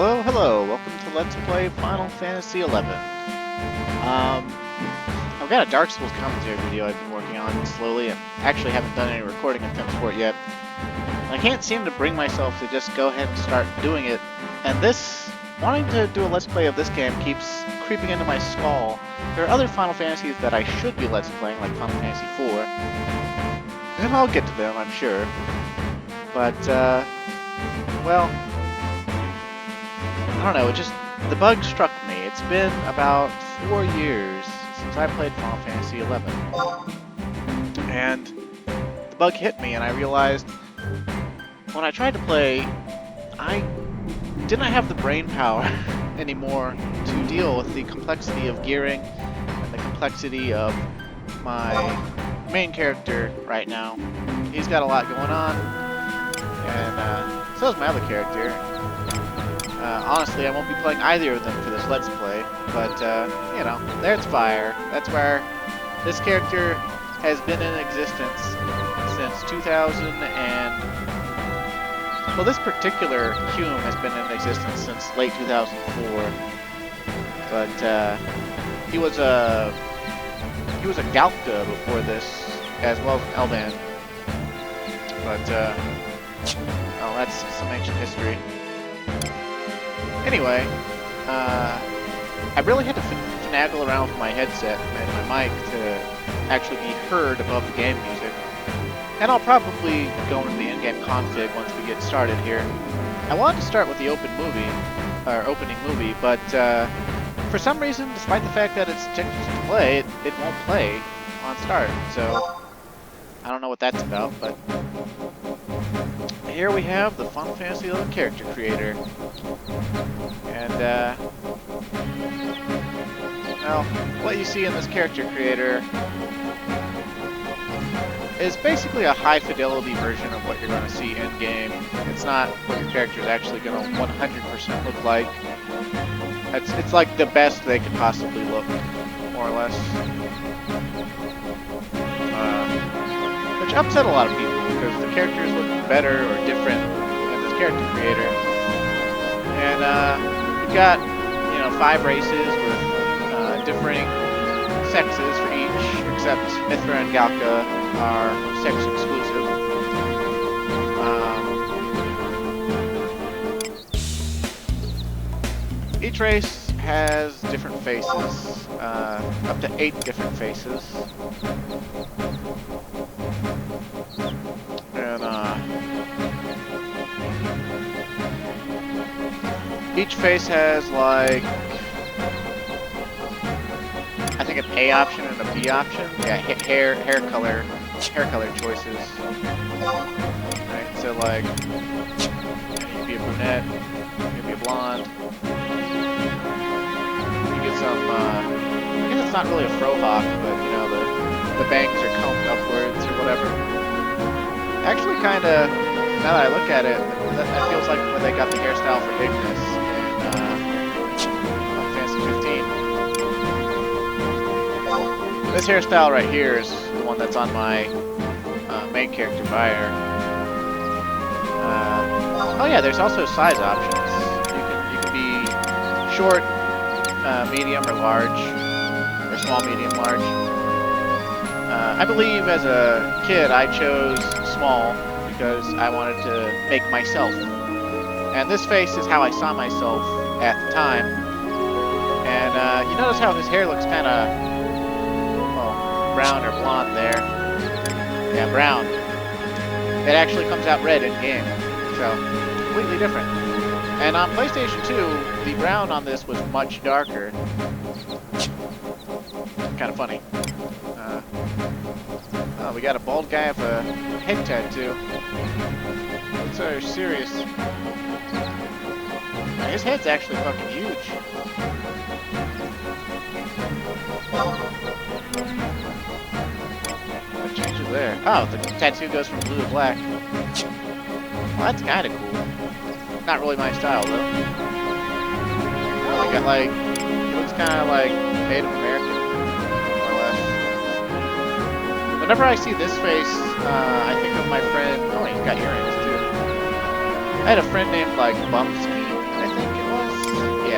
Hello, hello. Welcome to Let's Play Final Fantasy XI. I've got a Dark Souls commentary video I've been working on slowly, and actually haven't done any recording attempts for it yet. I can't seem to bring myself to just go ahead and start doing it, and wanting to do a Let's Play of this game keeps creeping into my skull. There are other Final Fantasies that I should be Let's Playing, like Final Fantasy IV, and I'll get to them, I'm sure. But, well, I don't know, the bug struck me. It's been about 4 years since I played Final Fantasy XI. And the bug hit me, and I realized when I tried to play, I didn't have the brain power anymore to deal with the complexity of gearing and the complexity of my main character right now. He's got a lot going on, and so is my other character. Honestly, I won't be playing either of them for this Let's Play, but, you know, there's fire. That's where this character has been in existence since 2000 and... Well, this particular Hume has been in existence since late 2004, but, he was a Galka before this, as well as an Elban. But, well, that's some ancient history. Anyway, I really had to finagle around with my headset and my mic to actually be heard above the game music. And I'll probably go into the in-game config once we get started here. I wanted to start with the opening movie, but for some reason, despite the fact that it's checked to play, it won't play on start. So I don't know what that's about, but here we have the Final Fantasy XI character creator. And, well, what you see in this character creator is basically a high-fidelity version of what you're going to see in-game. It's not what your character is actually going to 100% look like. It's like the best they could possibly look, more or less. Which upset a lot of people, because the characters look better or different than this character creator. And, we've got, you know, 5 races with differing sexes for each, except Mithra and Galka are sex exclusive. Each race has different faces, up to 8 different faces. And, each face has, like, I think an A option and a B option. Yeah, hair color choices. Right, so like, you can be a brunette, you can be a blonde. You get some, I guess it's not really a frohawk, but you know, the bangs are combed upwards or whatever. Actually, kind of, now that I look at it, that feels like when they got the hairstyle for Ignis in Final Fantasy 15. This hairstyle right here is the one that's on my main character, Bayer. Oh yeah, there's also size options. You can be short, medium, or large, or small, medium, large. I believe as a kid I chose small because I wanted to make myself. And this face is how I saw myself at the time. And you notice how his hair looks kind of, well, brown or blonde there. Yeah, brown. It actually comes out red in game, so completely different. And on PlayStation 2, the brown on this was much darker. Kind of funny. Oh, we got a bald guy with a head tattoo. Looks so serious. His head's actually fucking huge. What changes there? Oh, the tattoo goes from blue to black. Well, that's kind of cool. Not really my style, though. Oh, we got like... He looks kind of like Native American, more or less. Whenever I see this face, I think of my friend... Oh, he's got earrings, too. I had a friend named, like, Bumsky, I think it was.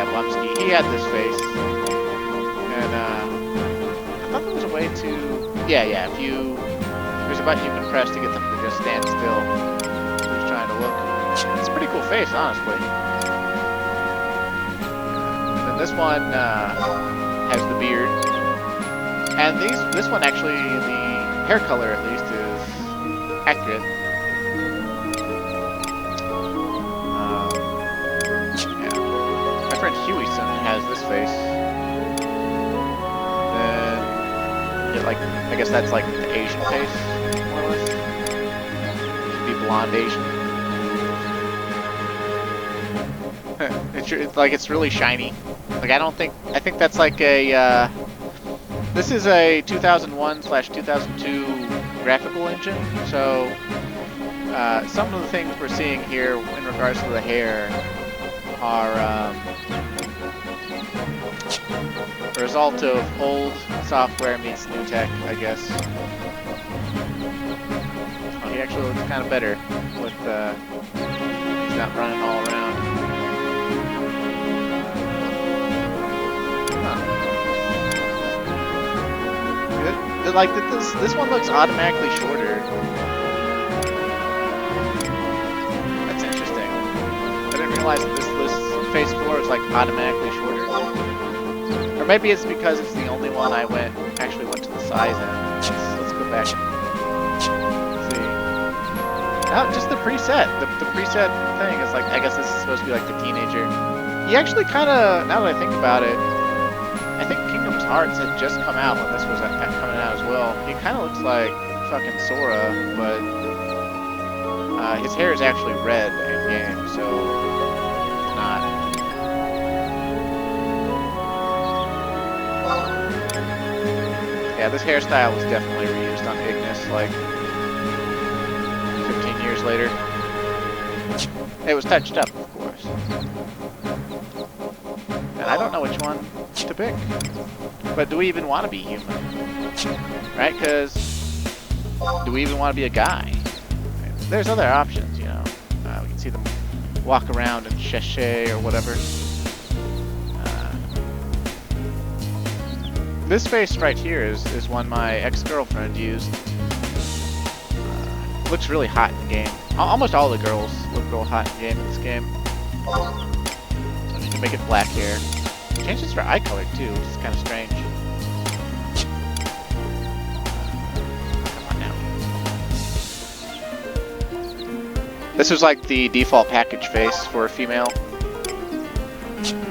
Bumsky, he had this face. And I thought there was a way to... Yeah, if you... There's a button you can press to get them to just stand still. Just trying to look. It's a pretty cool face, honestly. And then this one has the beard. And this one actually, the hair color at least, is accurate. Yeah. My friend Hueyson has this face. Then, like, I guess that's like the Asian face, more or less. Should be blonde Asian. It's really shiny. Like, I think that's like a, this is a 2001/2002 graphical engine, so some of the things we're seeing here in regards to the hair are a result of old software meets new tech, I guess. Oh, he actually looks kind of better with, he's not running all around. Like this one looks automatically shorter. That's interesting. I didn't realize that this phase 4 is like automatically shorter. Or maybe it's because it's the only one I actually went to the size in. Let's go back and see. Oh, just the preset. The preset thing is like, I guess this is supposed to be like the teenager. He actually kind of, now that I think about it, I think Kingdom's Hearts had just come out when this was coming out as well. He kind of looks like fucking Sora, but his hair is actually red in game, so it's not. Yeah, this hairstyle was definitely reused on Ignis, like 15 years later. It was touched up, of course. And I don't know which one to pick. But do we even want to be human? Right? Because do we even want to be a guy? There's other options, you know. We can see them walk around in sachet or whatever. This face right here is one my ex-girlfriend used. Looks really hot in the game. Almost all the girls look real hot in this game. To make it black hair. Changes her eye color too, which is kind of strange. Come on now. This was like the default package face for a female.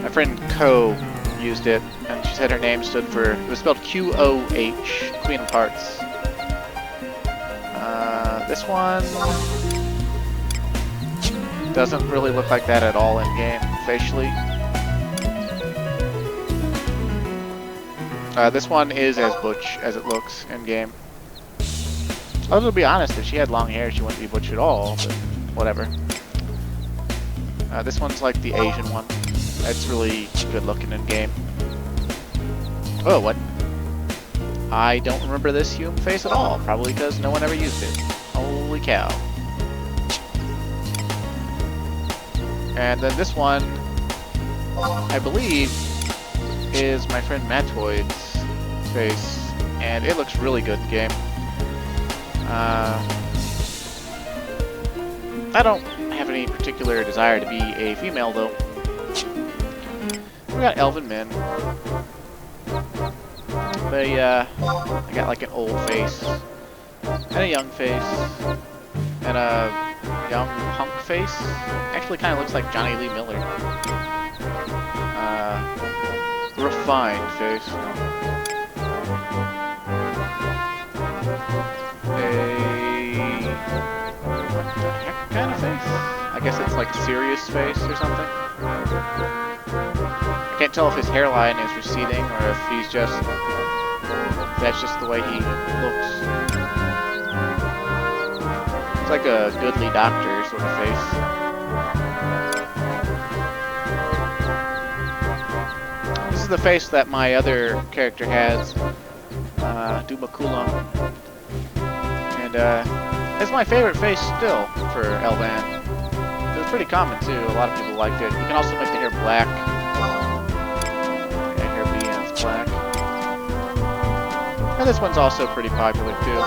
My friend Ko used it, and she said her name stood for, it was spelled Q-O-H, Queen of Hearts. This one doesn't really look like that at all in game, facially. This one is as butch as it looks in game. Although to be honest, if she had long hair, she wouldn't be butch at all, but whatever. This one's like the Asian one. It's really good looking in game. Oh, what? I don't remember this human face at all, probably because no one ever used it. Holy cow. And then this one, I believe, is my friend Matoid's face, and it looks really good in game. I don't have any particular desire to be a female, though. We got elven men. They got like an old face, and a young face, and a young punk face. Actually kind of looks like Johnny Lee Miller. Refined face. A kind of face? I guess it's like a serious face or something. I can't tell if his hairline is receding or if he's just... that's just the way he looks. It's like a goodly doctor sort of face. This is the face that my other character has, Dumakulam. And it's my favorite face still for Elvan. It was pretty common too, a lot of people liked it. You can also make the hair black. black. And this one's also pretty popular too.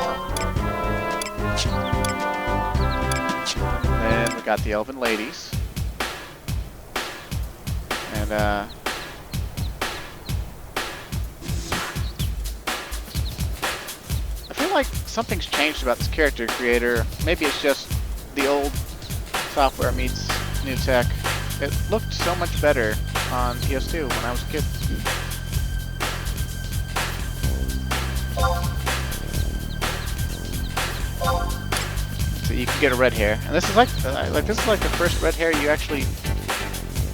Then we got the Elven Ladies. And I feel like something's changed about this character creator. Maybe it's just the old software meets new tech. It looked so much better on PS2 when I was a kid. So you can get a red hair, and this is like this is like the first red hair you actually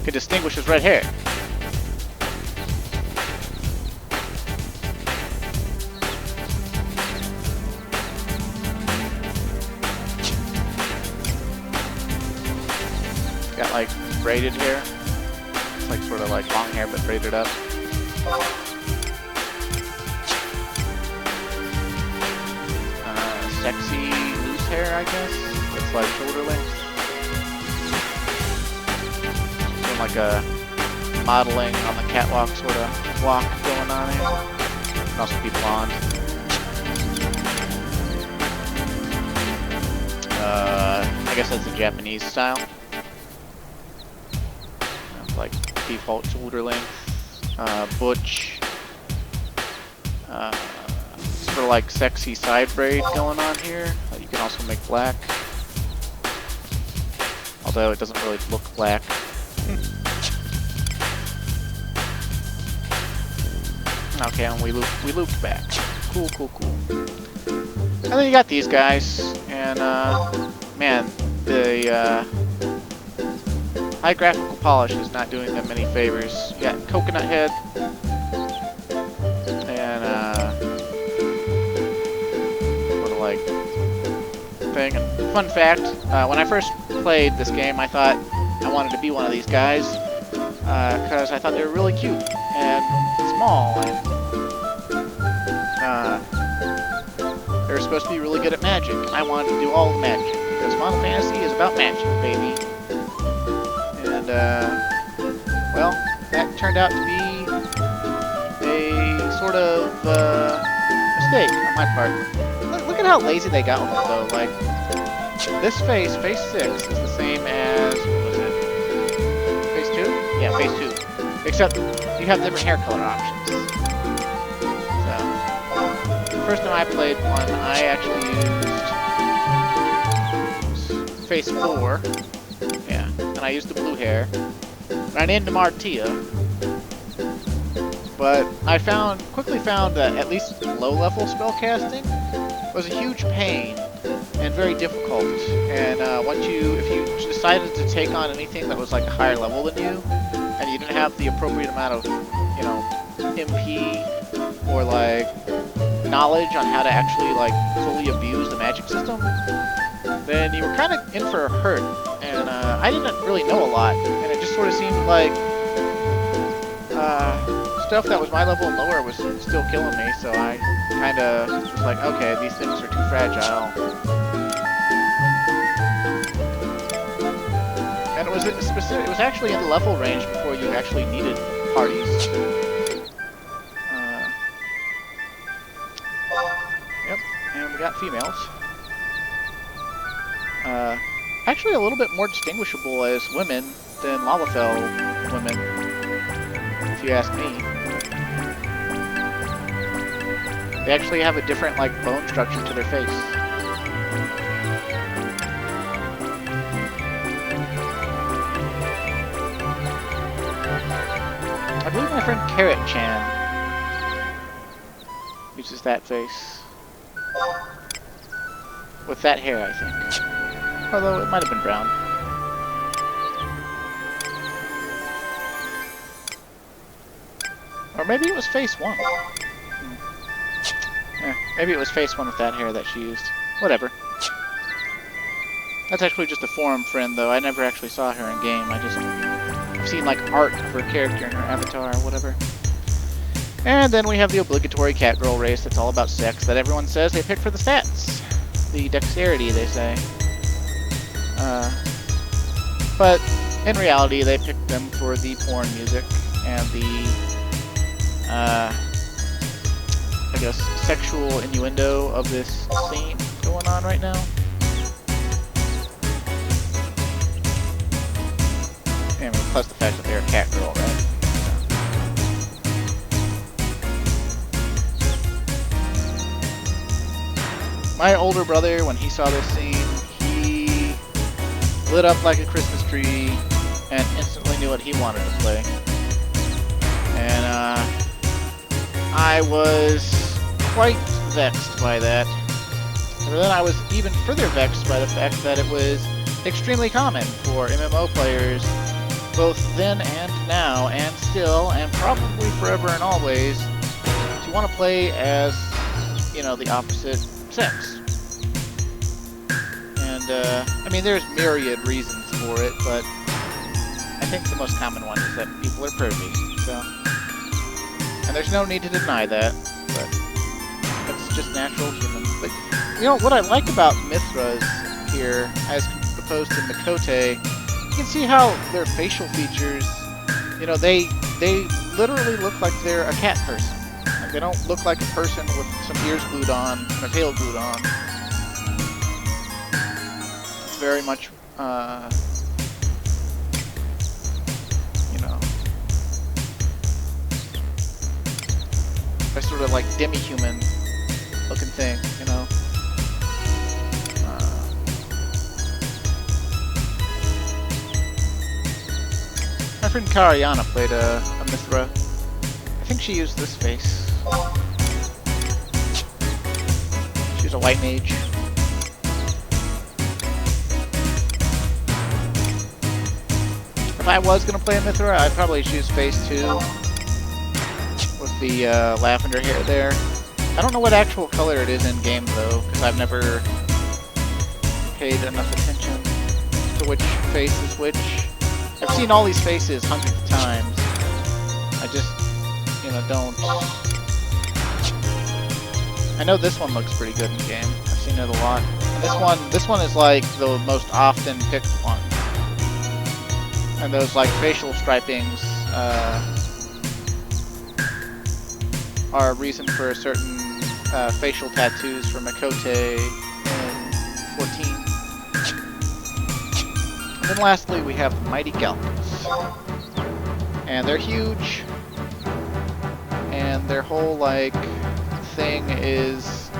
could distinguish as red hair. Got like braided hair. It's like sort of like long hair but braided up. Sexy loose hair, I guess. It's like shoulder length. Doing like a modeling on the catwalk sort of walk going on here. Can also be blonde. I guess that's the Japanese style. Like default shoulder length, butch, sort of like sexy side braid going on here. You can also make black, although it doesn't really look black. Okay, and we looped back. Cool, cool, cool. And then you got these guys, and man, the high graphical polish is not doing them any favors. You got Coconut Head, and sort of like thing. And fun fact, when I first played this game, I thought I wanted to be one of these guys, because I thought they were really cute and small, and they were supposed to be really good at magic. I wanted to do all the magic, because Final Fantasy is about magic, baby. And, well, that turned out to be a sort of mistake on my part. Look at how lazy they got with it, though. Like, this face 6, is the same as, what was it? Phase 2? Yeah, phase 2. Except you have different hair color options. So, the first time I played one, I actually used phase 4. Yeah, and I used the blue hair. I named him Artia. But I quickly found that at least low-level spellcasting was a huge pain and very difficult. And if you decided to take on anything that was like a higher level than you, and you didn't have the appropriate amount of, you know, MP or like knowledge on how to actually like fully abuse the magic system, then you were kind of in for a hurt. And I didn't really know a lot, and it just sort of seemed like stuff that was my level and lower was still killing me, so I kind of was like, okay, these things are too fragile. And it was actually in the level range before you actually needed parties. Yep, and we got females. Actually a little bit more distinguishable as women than Lalafell women, if you ask me. They actually have a different, like, bone structure to their face. I believe my friend Carrot Chan uses that face. With that hair, I think. Although it might have been brown. Or maybe it was phase 1. Yeah, maybe it was phase 1 with that hair that she used. Whatever. That's actually just a forum friend, though. I never actually saw her in game. I've seen like art of her character and her avatar or whatever. And then we have the obligatory cat girl race that's all about sex that everyone says they pick for the stats. The dexterity, they say. But in reality, they picked them for the porn music and the I guess, sexual innuendo of this scene going on right now. And plus the fact that they're a cat girl, right? My older brother, when he saw this scene, he lit up like a Christmas tree and instantly knew what he wanted to play. And I was quite vexed by that. And then I was even further vexed by the fact that it was extremely common for MMO players, both then and now, and still, and probably forever and always, to want to play as, you know, the opposite sex. And, I mean, there's myriad reasons for it, but I think the most common one is that people are pervy, so. And there's no need to deny that, but that's just natural human. But, you know, what I like about Mithras here, as opposed to Mikote, you can see how their facial features, you know, they literally look like they're a cat person. Like, they don't look like a person with some ears glued on, and a tail glued on. It's very much, you know, a sort of like demi-human looking thing, you know. My friend Kariana played a Mithra. I think she used this face. She's a white mage. If I was gonna play a Mithra, I'd probably choose phase 2 with the lavender hair there. I don't know what actual color it is in game though, because I've never paid enough attention to which face is which. I've seen all these faces hundreds of times. I just, you know, don't. I know this one looks pretty good in game. I've seen it a lot. And this one is like the most often picked one. And those like facial stripings are a reason for certain facial tattoos for Mikote in 14. And then lastly, we have the Mighty Galcas. And they're huge. And their whole, like, thing is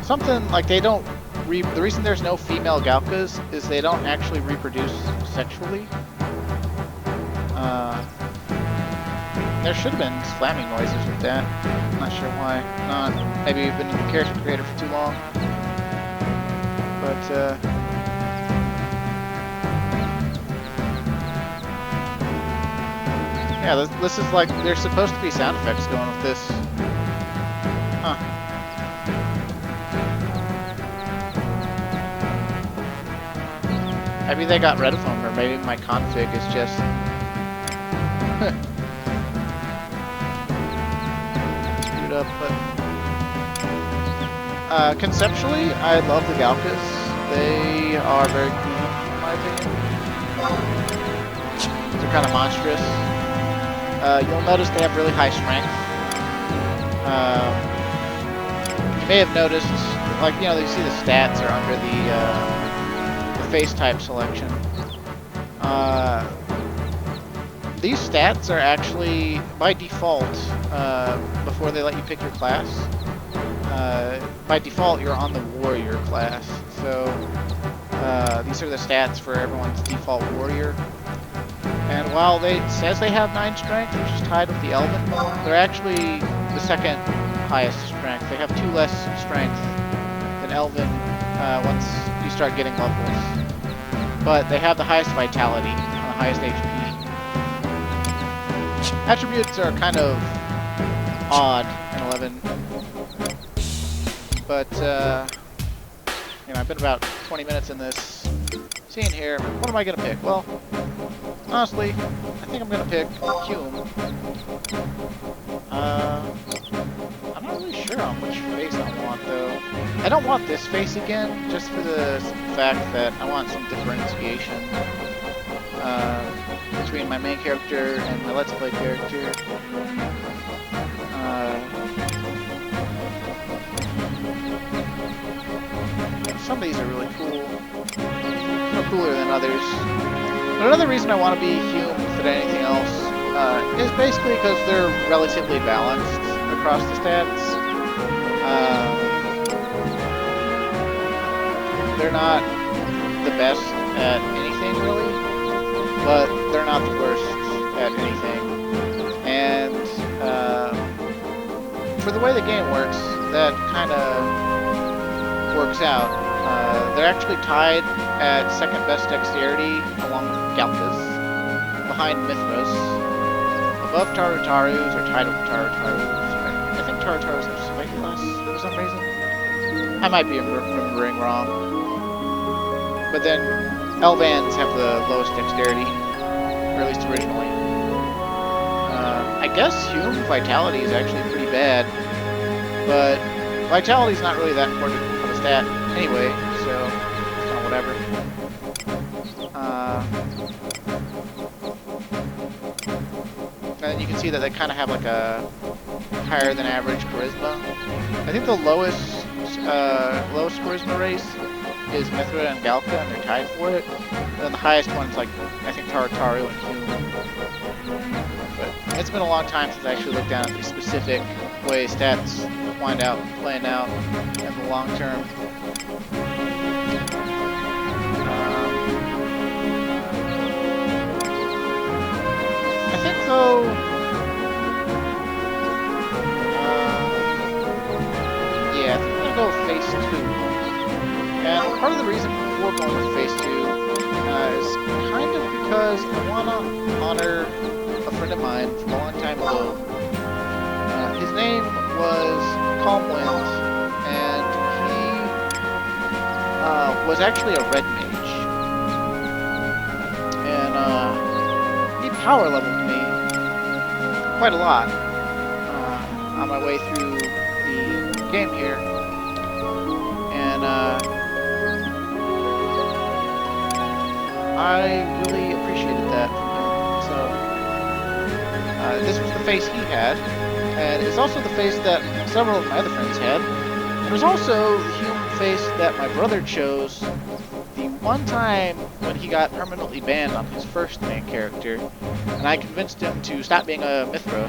something like they don't. The reason there's no female Galcas is they don't actually reproduce sexually. There should have been slamming noises with that. I'm not sure why not. Maybe you've been in the character creator for too long. But, yeah, this is like, there's supposed to be sound effects going with this. Huh. Maybe they got rid of them, or maybe my config is just... screwed up, but... conceptually, I love the Galcas. They are very cool, in my opinion. They're kind of monstrous. You'll notice they have really high strength. You may have noticed, like, you know, you see the stats are under the face type selection. These stats are actually, by default, before they let you pick your class, by default you're on the warrior class. So these are the stats for everyone's default warrior. And while it says they have 9 strength, which is tied with the Elven, they're actually the second highest strength. They have 2 less strength than Elven once you start getting levels. But they have the highest vitality and the highest HP. Attributes are kind of odd in 11. But, you know, I've been about 20 minutes in this scene here. What am I going to pick? Well, honestly, I think I'm gonna pick Hume. I'm not really sure on which face I want, though. I don't want this face again, just for the fact that I want some differentiation between my main character and my Let's Play character. Some of these are really cool. More cooler than others. But another reason I want to be Hume than anything else is basically because they're relatively balanced across the stats. They're not the best at anything, really, but they're not the worst at anything. And for the way the game works, that kind of works out. They're actually tied at second best dexterity along with Galkas, behind Mithras, above Tarutarus, or tied with Tarutarus. I think Tarutarus are slightly less for some reason. I might be remembering wrong. But then Elvans have the lowest dexterity, or at least originally. I guess Hume Vitality is actually pretty bad, but Vitality is not really that important of a stat anyway, so it's kind of whatever. And then you can see that they kind of have like a higher than average charisma. I think the lowest charisma race is Mithra and Galka, and they're tied for it. And then the highest one's like, I think Tarataru and Hume. But it's been a long time since I actually looked down at the specific way stats wind out playing out in the long term. I think though, yeah, I think I'm gonna go with phase 2. And part of the reason for going with phase 2 is kind of because I want to honor a friend of mine from a long time ago. His name was Calm Wind, and he was actually a red mage. And he power leveled me quite a lot on my way through the game here. And I really appreciated that from him. So this was the face he had, and it's also the face that several of my other friends had. It was also the human face that my brother chose the one time when he got permanently banned on his first main character, and I convinced him to stop being a Mithra.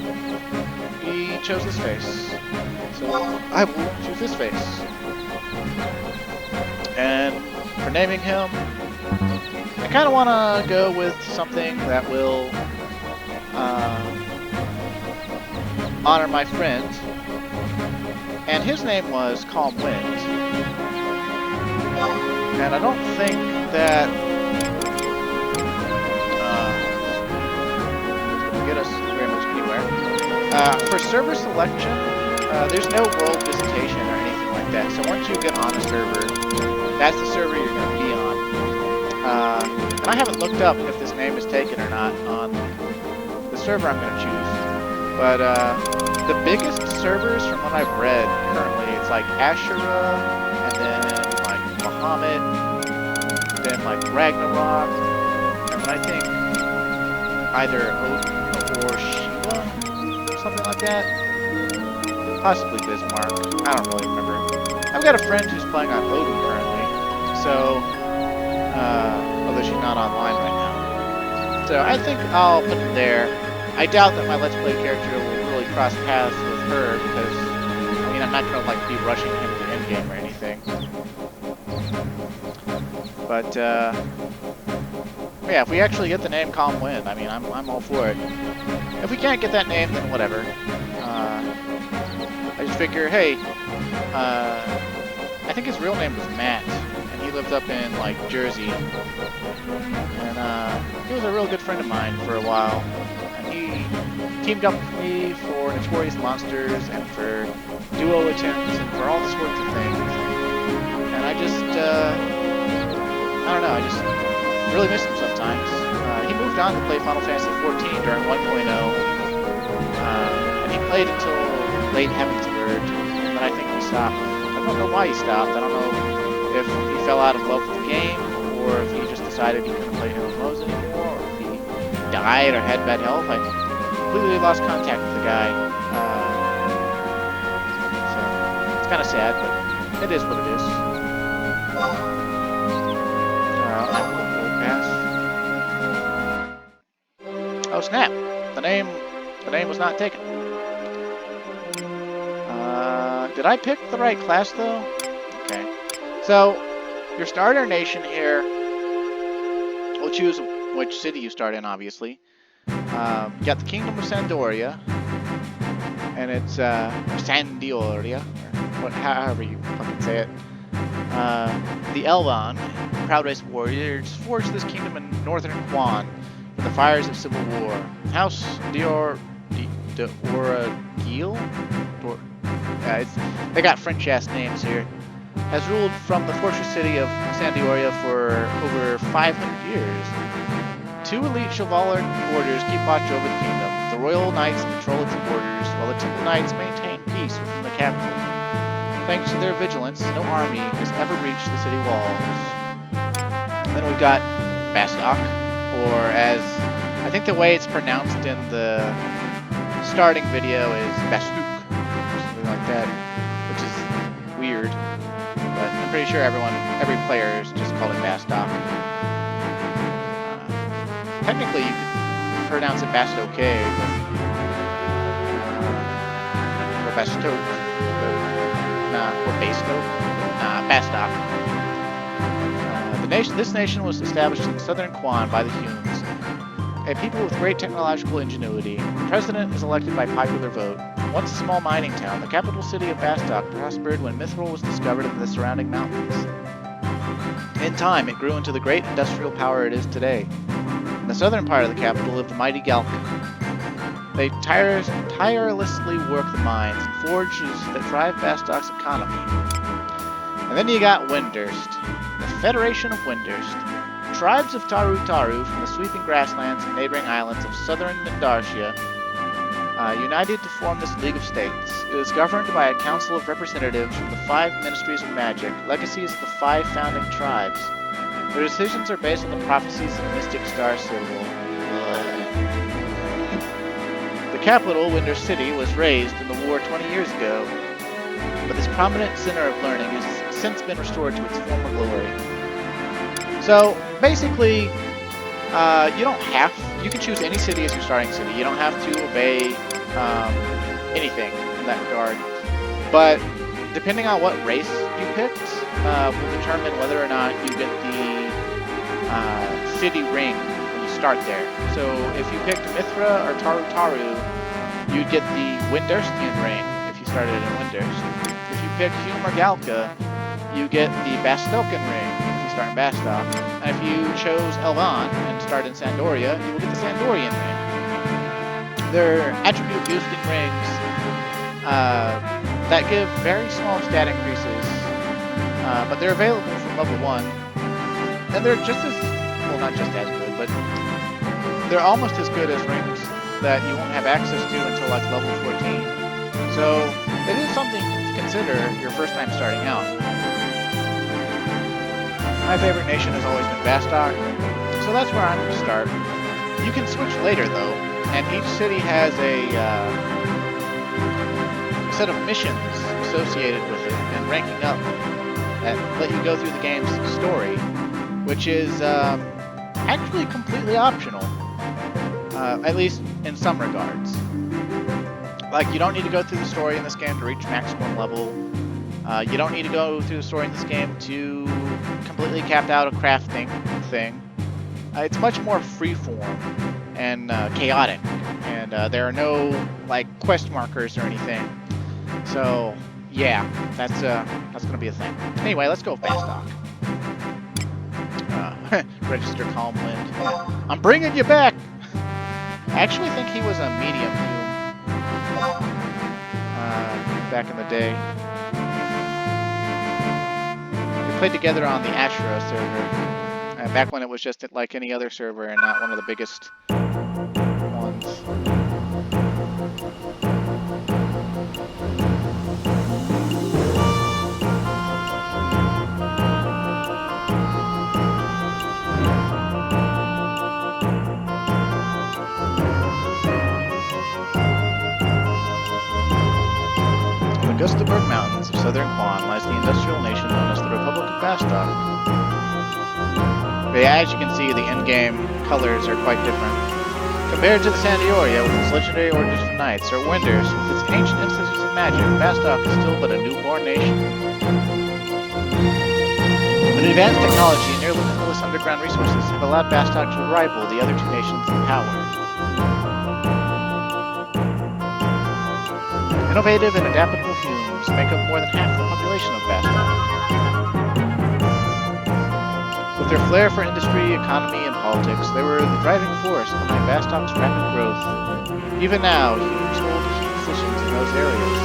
He chose this face, so I will choose this face. And for naming him, I kind of want to go with something that will honor my friend, and his name was Calm Wind. And I don't think that it's going to get us very much anywhere. For server selection, there's no world visitation or anything like that, so once you get on a server, that's the server you're going to be on. And I haven't looked up if this name is taken or not on the server I'm going to choose. But the biggest servers from what I've read currently, it's like Ashura, and then like Bahamut, then like Ragnarok, and then I think either Odin or Shiva, or something like that. Possibly Bismarck. I don't really remember. I've got a friend who's playing on Odin currently, so although she's not online right now. So I think I'll put them there. I doubt that my Let's Play character will really cross paths with her because, I mean, I'm not going to like be rushing him to endgame or anything. But yeah, if we actually get the name Calm Wind, I mean, I'm all for it. If we can't get that name, then whatever. I just figure, hey, I think his real name was Matt, and he lived up in like Jersey, and he was a real good friend of mine for a while. He teamed up with me for Notorious Monsters and for duo attempts and for all sorts of things. And I just, I don't know, I just really miss him sometimes. He moved on to play Final Fantasy XIV during 1.0, and he played until late Heavensward, and then I think he stopped. I don't know why he stopped. I don't know if he fell out of love with the game, or if he just decided he couldn't play MMOs anymore, or if he died died or had bad health. I completely lost contact with the guy. So it's kind of sad, but it is what it is. Oh snap! The name was not taken. Did I pick the right class though? Okay. So your starter nation here will choose which city you start in, obviously. You got the Kingdom of Sandoria, and it's Sandioria, or however you fucking say it. The Elvan, proud race of warriors, forged this kingdom in northern Quan with the fires of civil war. House Dior de Oragil? They got French-ass names here. Has ruled from the fortress city of Sandioria for over 500 years. 2 elite chivalric orders keep watch over the kingdom. The royal knights control its borders, while the temple knights maintain peace within the capital. Thanks to their vigilance, no army has ever breached the city walls. Then we've got Bastok, or as I think the way it's pronounced in the starting video is Bastok, or something like that, which is weird. But I'm pretty sure every player has just called it Bastok. Technically, you could pronounce it Bastok, or Bastok, or Bastok, Bastok. This nation was established in southern Quan by the Huns, a people with great technological ingenuity. The president is elected by popular vote. Once a small mining town, the capital city of Bastok prospered when mithril was discovered in the surrounding mountains. In time, it grew into the great industrial power it is today. In the southern part of the capital lived the mighty Galka. They tirelessly work the mines and forges that drive Bastok's economy. And then you got Windurst, the Federation of Windurst. Tribes of Taru Taru from the sweeping grasslands and neighboring islands of southern Mindartia united to form this League of States. It is governed by a council of representatives from the 5 ministries of magic, legacies of the 5 founding tribes. Their decisions are based on the prophecies of Mystic Star Symbol. The capital, Winder City, was raised in the war 20 years ago, but this prominent center of learning has since been restored to its former glory. So, basically, you can choose any city as your starting city. You don't have to obey anything in that regard. But depending on what race you picked, will determine whether or not you get the city ring when you start there. So if you picked Mithra or Taru Taru, you'd get the Windurstian ring if you started in Windurst. If you picked Hume or Galka, you get the Bastokan ring if you start in Bastok. And if you chose Elvan and start in Sandoria, you will get the Sandorian ring. They're attribute boosting rings that give very small stat increases, but they're available from level 1. And they're just as, well, not just as good, but they're almost as good as rings that you won't have access to until like level 14. So it is something to consider your first time starting out. My favorite nation has always been Bastok, so that's where I'm going to start. You can switch later though, and each city has a set of missions associated with it and ranking up that let you go through the game's story, which is actually completely optional, at least in some regards. Like, you don't need to go through the story in this game to reach maximum level. You don't need to go through the story in this game to completely cap out a crafting thing. It's much more freeform and chaotic, and there are no like quest markers or anything. So yeah, that's gonna be a thing. Anyway, let's go with Bastok. Register Calm Wind. I'm bringing you back! I actually think he was a medium back in the day. We played together on the Ashura server, back when it was just like any other server and not one of the biggest ones. Augustaburg Mountains of southern Quan lies the industrial nation known as the Republic of Bastok. But yeah, as you can see, the in-game colors are quite different. Compared to the Sandioria, with its legendary orders for knights, or Winders, with its ancient instances of magic, Bastok is still but a newborn nation. But advanced technology and nearly limitless underground resources have allowed Bastok to rival the other two nations in power. Innovative and adaptable humans make up more than half the population of Bastok. With their flair for industry, economy, and politics, they were the driving force behind Bastok's rapid growth. Even now, humans hold key positions in those areas.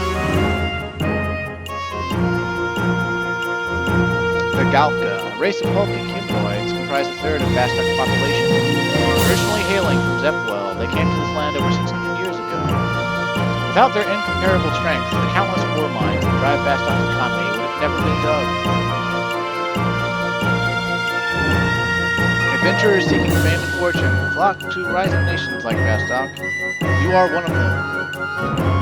The Galka, a race of hulking humanoids, comprise a third of Bastok's population. Originally hailing from Zepwell, they came to this land over 600 years ago. Without their incomparable strength, the countless ore mines that drive Bastok's economy would have never been dug. Adventurers seeking fame and fortune flock to rising nations like Bastok. You are one of them.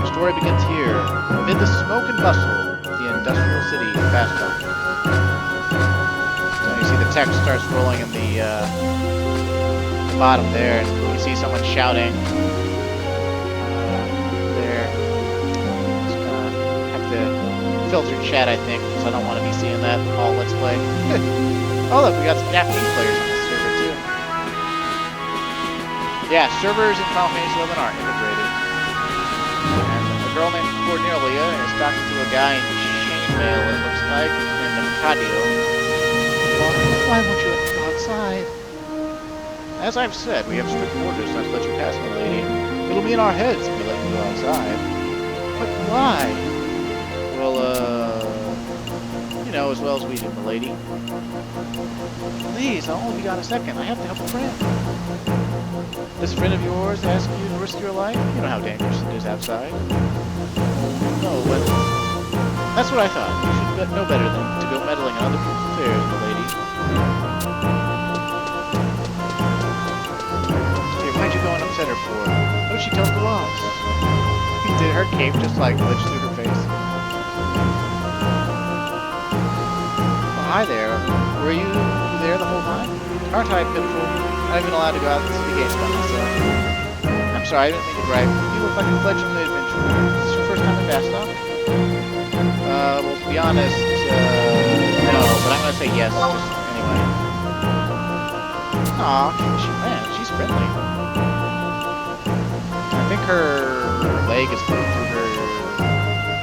The story begins here, amid the smoke and bustle of the industrial city of Bastok. So you see the text starts rolling in the bottom there, and you see someone shouting there. Just gonna have to filter chat, I think, because I don't want to be seeing that all Let's Play. Oh look, we got some Japanese players on this server too. Yeah, servers in Final Fantasy XI are integrated. And a girl named Cornelia is talking to a guy in chainmail, it looks like, in the patio. Why won't you let me go outside? As I've said, we have strict orders not to let you pass, my lady. It'll be in our heads if we let you go outside. But why? Well, you know as well as we do, my lady. Please, I'll only be gone a second. I have to help a friend. This friend of yours asked you to risk your life? You know how dangerous it is outside. No, but that's what I thought. You should know better than to go meddling in other people's affairs, my lady. Hey, why'd you go and upset her for? What if she tells the boss? Did her cape just like glitch through her face? Hi there. Were you there the whole time? Aren't I pitiful? I've been allowed to go out to the gates by myself. I'm sorry, I didn't mean to gripe. You look like a fledgling adventurer. Is this your first time in Bastok? Well, to be honest, no, but I'm gonna say yes, just anyway. Aw, she's friendly. I think her leg is going through her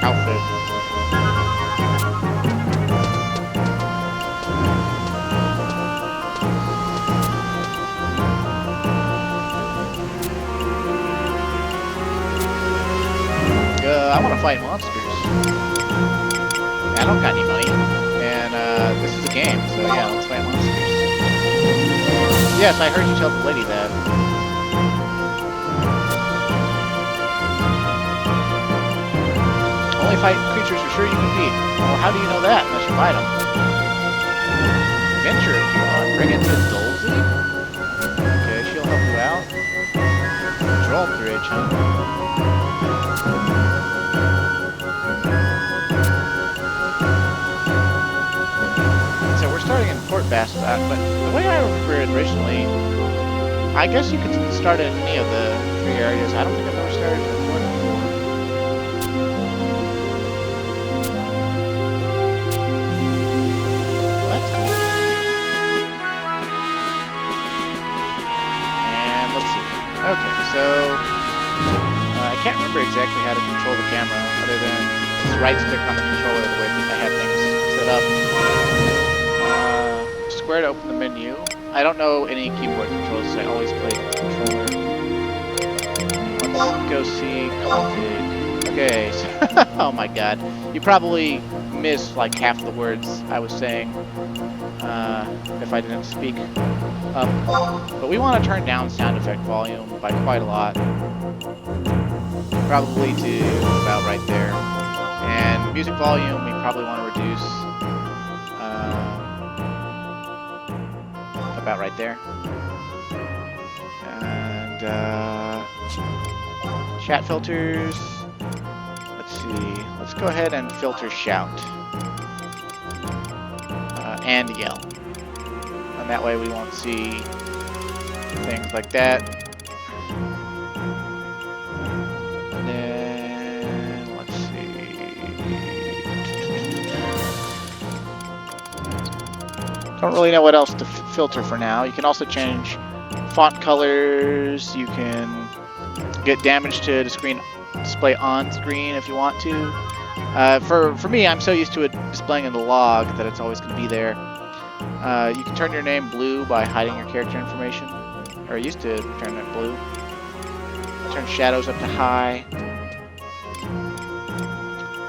outfit. I want to fight monsters. I don't got any money, and this is a game, so yeah, let's fight monsters. Yes, I heard you tell the lady that. Only fight creatures you're sure you can beat. Well, how do you know that unless you fight them? Adventure if you want. Bring it to Dolzy? Okay, she'll help you out. Control bridge, huh? Starting in Port Bastok, but the way I remember it originally, I guess you could start in any of the three areas. I don't think I've ever started in the port before. What? And let's see. Okay, so I can't remember exactly how to control the camera other than just right stick on the controller the way that I had things set up. Square to open the menu. I don't know any keyboard controls, so I always play with the controller. Let's go see config. Okay, so oh my god. You probably missed like half the words I was saying if I didn't speak up. But we want to turn down sound effect volume by quite a lot. Probably to about right there. And music volume we probably want to reduce about right there. And chat filters. Let's see. Let's go ahead and filter shout. And yell. And that way we won't see things like that. And then, let's see. Don't really know what else to filter for now. You can also change font colors. You can get damage to the screen display on screen if you want to. For me, I'm so used to it displaying in the log that it's always going to be there. You can turn your name blue by hiding your character information. Or I used to turn it blue. Turn shadows up to high.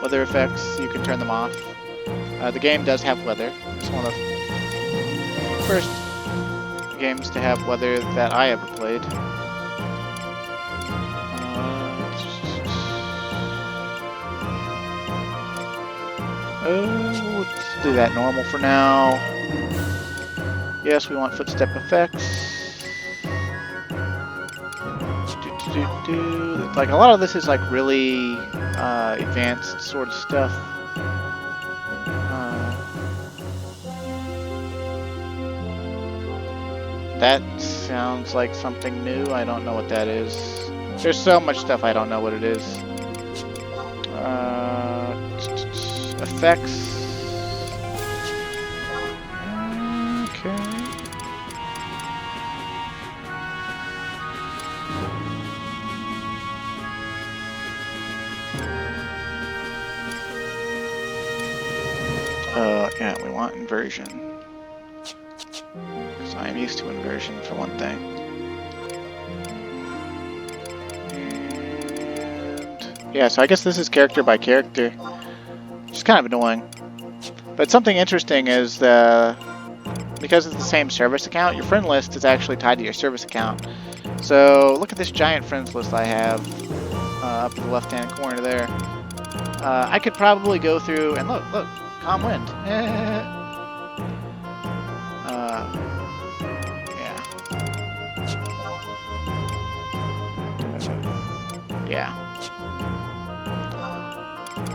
Weather effects, you can turn them off. The game does have weather. It's one of the first games to have weather that I ever played. Let's do that normal for now. Yes, we want footstep effects. Like a lot of this is like really advanced sort of stuff. That sounds like something new. I don't know what that is. There's so much stuff I don't know what it is. Effects. Okay. Yeah, we want inversion. Because I am used to inversion for one thing. And yeah, so I guess this is character by character. Which is kind of annoying. But something interesting is because it's the same service account, your friend list is actually tied to your service account. So look at this giant friends list I have up in the left-hand corner there. I could probably go through and look, calm wind. Yeah. Yeah.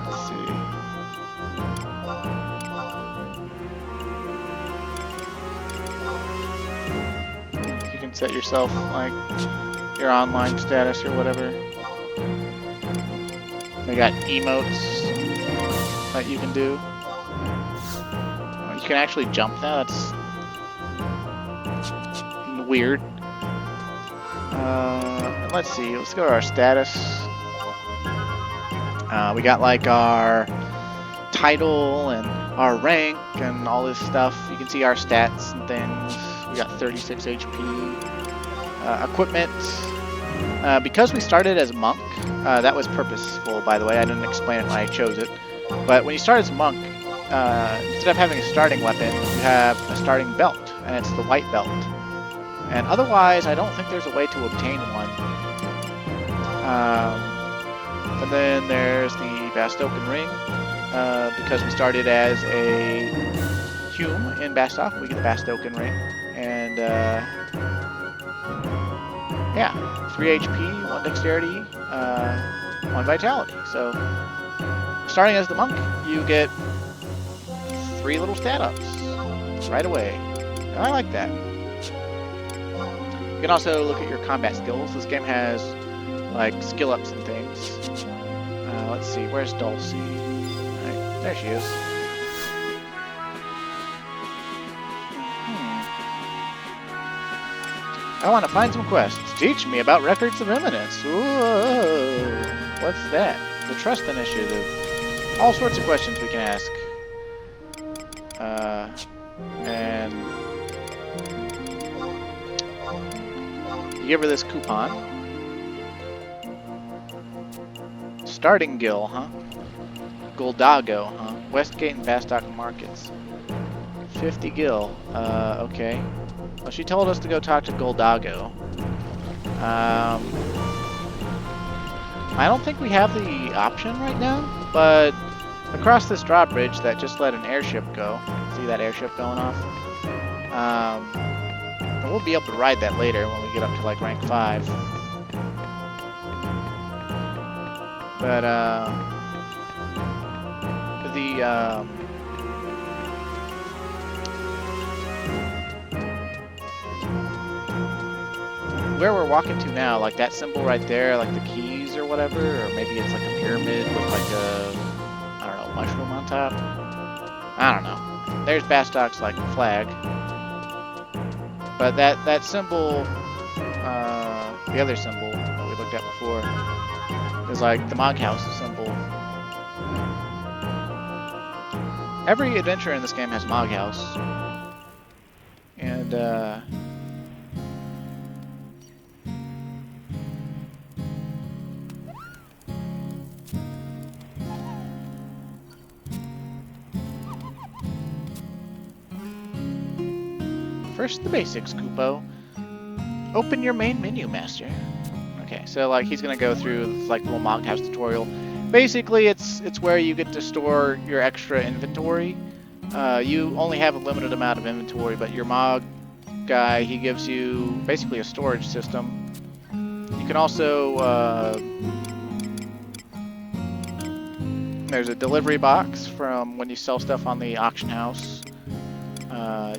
Let's see. You can set yourself like your online status or whatever. They got emotes that you can do. You can actually jump now. That's weird. Let's see. Let's go to our status. We got like our title and our rank and all this stuff. You can see our stats and things. We got 36 HP. Equipment. Because we started as a monk, that was purposeful, by the way. I didn't explain it when I chose it. But when you start as a monk, instead of having a starting weapon, you have a starting belt, and it's the white belt. And otherwise, I don't think there's a way to obtain one. And then there's the Bastokan ring. Because we started as a Hume in Bastok, we get the Bastokan ring. And yeah, 3 HP, 1 dexterity, 1 vitality. So starting as the monk, you get 3 little stat ups right away. And I like that. You can also look at your combat skills. This game has like skill ups and things. Let's see, where's Dulcie? Right, there she is. I want to find some quests. Teach me about records of eminence. Whoa, what's that? The trust initiative. All sorts of questions we can ask. And you give her this coupon. Starting Gill, huh? Goldago, huh? Westgate and Bastok markets. 50 Gil. Okay. Well, she told us to go talk to Goldago. I don't think we have the option right now, but across this drawbridge that just let an airship go. See that airship going off? And we'll be able to ride that later when we get up to like rank 5. But the where we're walking to now, like that symbol right there, like the keys or whatever, or maybe it's like a pyramid with like a, I don't know, mushroom on top. I don't know. There's Bastok's like flag, but that symbol, the other symbol that we looked at before, is like the Mog House symbol. Every adventure in this game has Mog House, and first, the basics, Koopo. Open your main menu, Master. Okay, so like he's gonna go through like the little Mog House tutorial. Basically, it's where you get to store your extra inventory. You only have a limited amount of inventory, but your Mog guy, he gives you basically a storage system. You can also there's a delivery box from when you sell stuff on the auction house.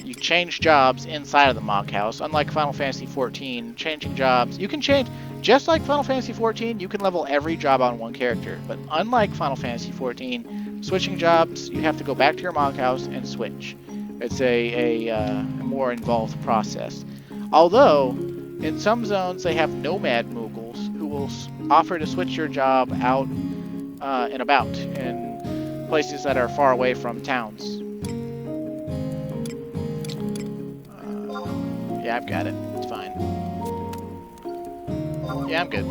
You change jobs inside of the Mog House. Unlike Final Fantasy XIV, changing jobs, you can change, just like Final Fantasy XIV, you can level every job on one character. But unlike Final Fantasy XIV, switching jobs, you have to go back to your Mog House and switch. It's a more involved process. Although, in some zones, they have nomad Moogles who will offer to switch your job out and about in places that are far away from towns. Yeah, I've got it. It's fine. Yeah, I'm good.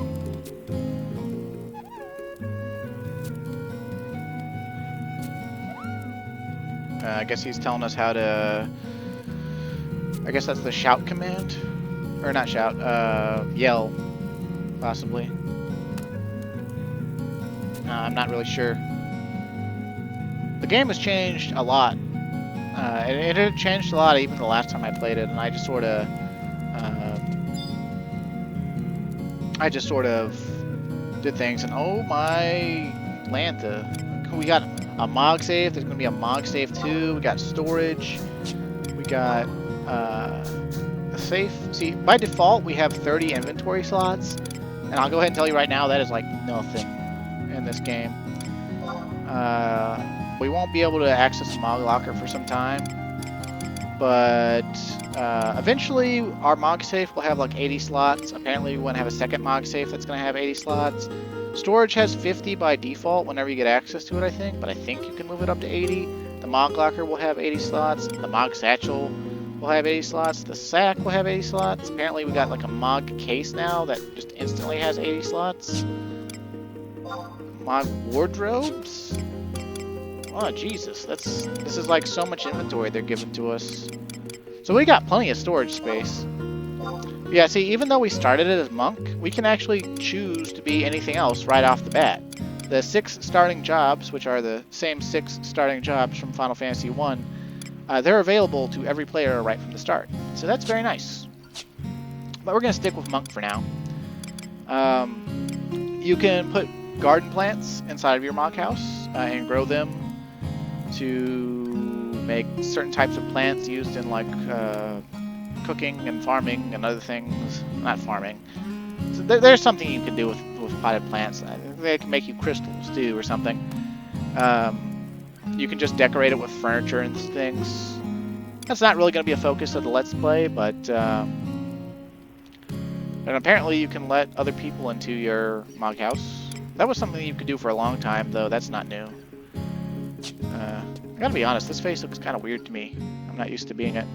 I guess he's telling us how to... I guess that's the shout command? Or not shout, yell, possibly. I'm not really sure. The game has changed a lot. It had changed a lot even the last time I played it, and I just sort of did things, and oh my Lanta. We got a Mog safe, there's going to be a Mog safe too, we got storage, we got a safe. See, by default we have 30 inventory slots, and I'll go ahead and tell you right now that is like nothing in this game. We won't be able to access the Mog Locker for some time, but eventually our Mog safe will have like 80 slots. Apparently we want to have a second Mog safe that's going to have 80 slots. Storage has 50 by default whenever you get access to it, I think, but I think you can move it up to 80. The Mog Locker will have 80 slots. The Mog Satchel will have 80 slots. The sack will have 80 slots. Apparently we got like a Mog case now that just instantly has 80 slots. Mog wardrobes? Oh, Jesus, this is like so much inventory they're giving to us. So we got plenty of storage space. Yeah, see, even though we started it as Monk, we can actually choose to be anything else right off the bat. The 6 starting jobs, which are the same 6 starting jobs from Final Fantasy I, they're available to every player right from the start. So that's very nice. But we're going to stick with Monk for now. You can put garden plants inside of your Mog House and grow them to make certain types of plants used in like cooking and farming and other things. Not farming. So there's something you can do with potted plants. They can make you crystals too or something. You can just decorate it with furniture and things. That's not really going to be a focus of the Let's Play, but and apparently you can let other people into your Mog House. That was something you could do for a long time, though. That's not new. I gotta be honest, this face looks kind of weird to me. I'm not used to being it.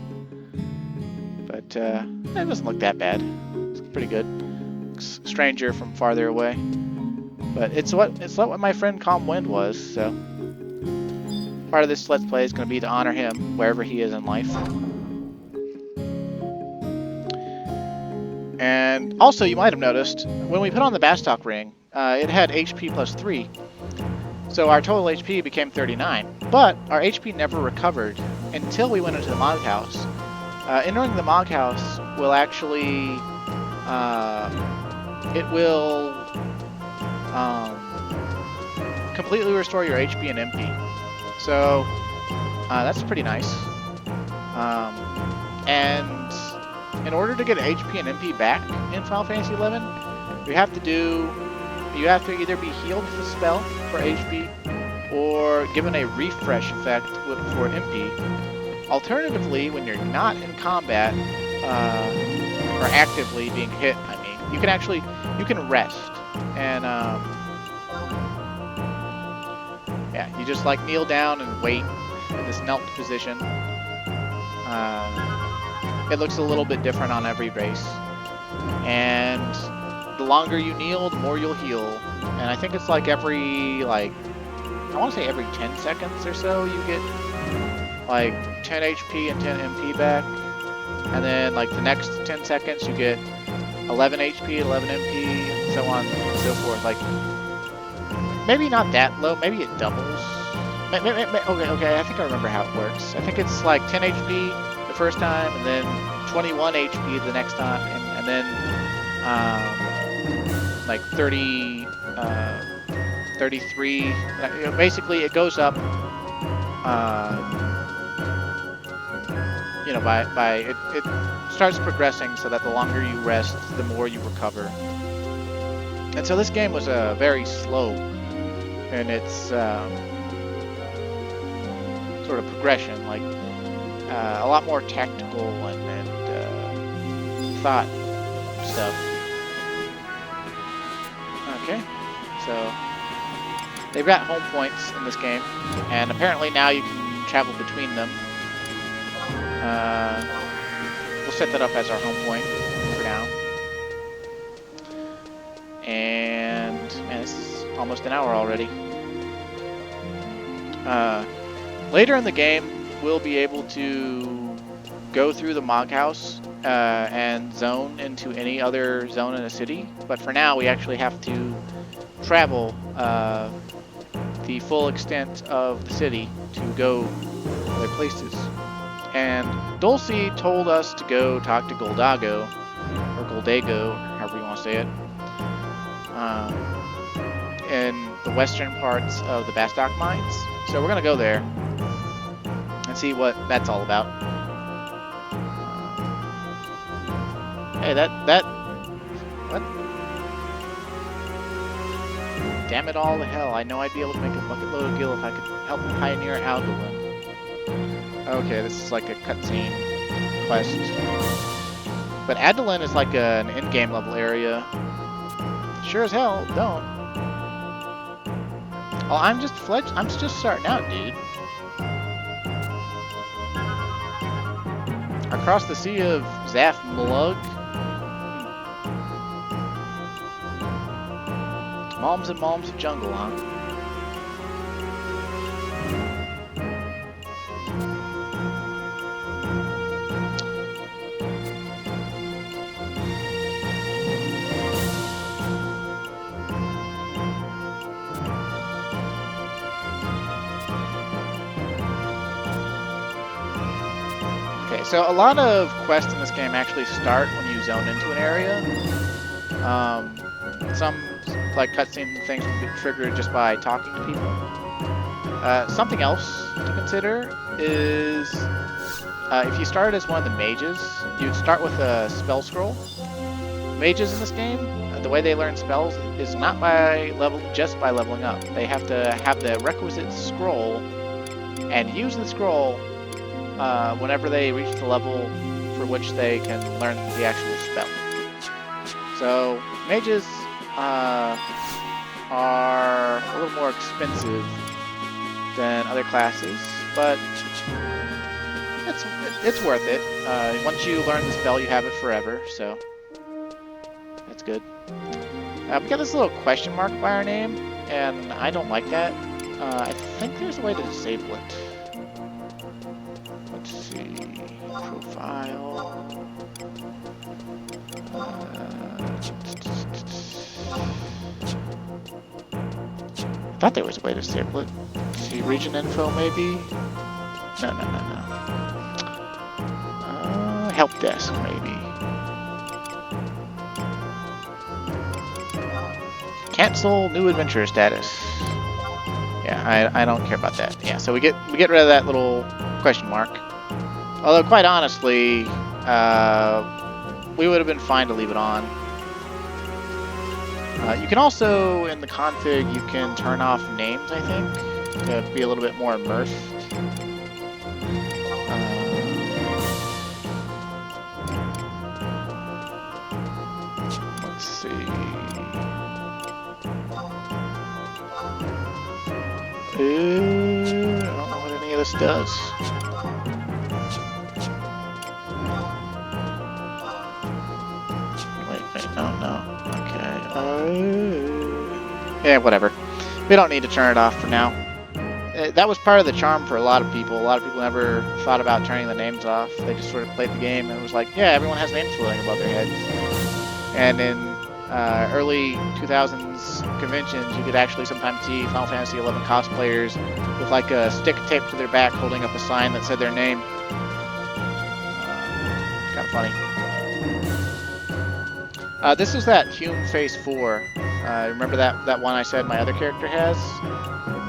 But, it doesn't look that bad. It's pretty good. Looks stranger from farther away. But it's what my friend Calm Wind was, so... Part of this Let's Play is going to be to honor him, wherever he is in life. And also, you might have noticed, when we put on the Bastok ring, it had HP plus 3. So our total HP became 39. But our HP never recovered until we went into the Mog House. Entering the Mog House will actually... it will completely restore your HP and MP. So that's pretty nice. And in order to get HP and MP back in Final Fantasy XI, you have to either be healed with a spell for HP or given a refresh effect for MP. Alternatively, when you're not in combat or actively being hit, I mean, you can rest and yeah, you just like kneel down and wait in this knelt position. It looks a little bit different on every race, and the longer you kneel, the more you'll heal. And I think it's like every I want to say every 10 seconds or so you get like 10 HP and 10 MP back, and then like the next 10 seconds you get 11 HP, 11 MP, and so on and so forth. Like maybe not that low, maybe it doubles. Okay, I think I remember how it works. I think it's like 10 HP the first time, and then 21 HP the next time, and then like 30, 33. Basically, it goes up. It starts progressing so that the longer you rest, the more you recover. And so this game was very slow in its sort of progression, like a lot more tactical and thought stuff. Okay, so they've got home points in this game, and apparently now you can travel between them. We'll set that up as our home point for now. And man, this is almost an hour already. Later in the game, we'll be able to go through the Mog House and zone into any other zone in the city. But for now, we actually have to travel the full extent of the city to go other places. And Dulcie told us to go talk to Goldago, or Goldago, however you want to say it, in the western parts of the Bastok mines. So we're going to go there and see what that's all about. Hey, what? Damn it all to hell, I know I'd be able to make a bucket load of gil if I could help pioneer Algalin. Okay, this is like a cutscene quest. But Adolescence is like an in-game level area. Sure as hell, don't. Oh, I'm just starting out, dude. Across the sea of Zaf Mulug. Malms and malms of jungle, huh? So a lot of quests in this game actually start when you zone into an area. Some like cutscenes and things can be triggered just by talking to people. Something else to consider is if you started as one of the mages, you'd start with a spell scroll. Mages in this game, the way they learn spells is not just by leveling up. They have to have the requisite scroll and use the scroll whenever they reach the level for which they can learn the actual spell. So mages are a little more expensive than other classes, but it's worth it. Once you learn the spell, you have it forever, so that's good. We got this little question mark by our name, and I don't like that. I think there's a way to disable it. Let's see, profile. I thought there was a way to disable it. Let's see, region info maybe? No. Help desk maybe. Cancel new adventure status. Yeah, I don't care about that. Yeah, so we get rid of that little question mark. Although, quite honestly, we would have been fine to leave it on. You can also, in the config, you can turn off names, I think, to be a little bit more immersed. Let's see. I don't know what any of this does. Wait, no. Okay. Yeah, whatever. We don't need to turn it off for now. That was part of the charm for a lot of people. A lot of people never thought about turning the names off. They just sort of played the game and it was like, yeah, everyone has names floating above their heads. And in early 2000s conventions, you could actually sometimes see Final Fantasy XI cosplayers with like a stick taped to their back holding up a sign that said their name. Kind of funny. This is that Hume Face 4. Remember that one I said my other character has?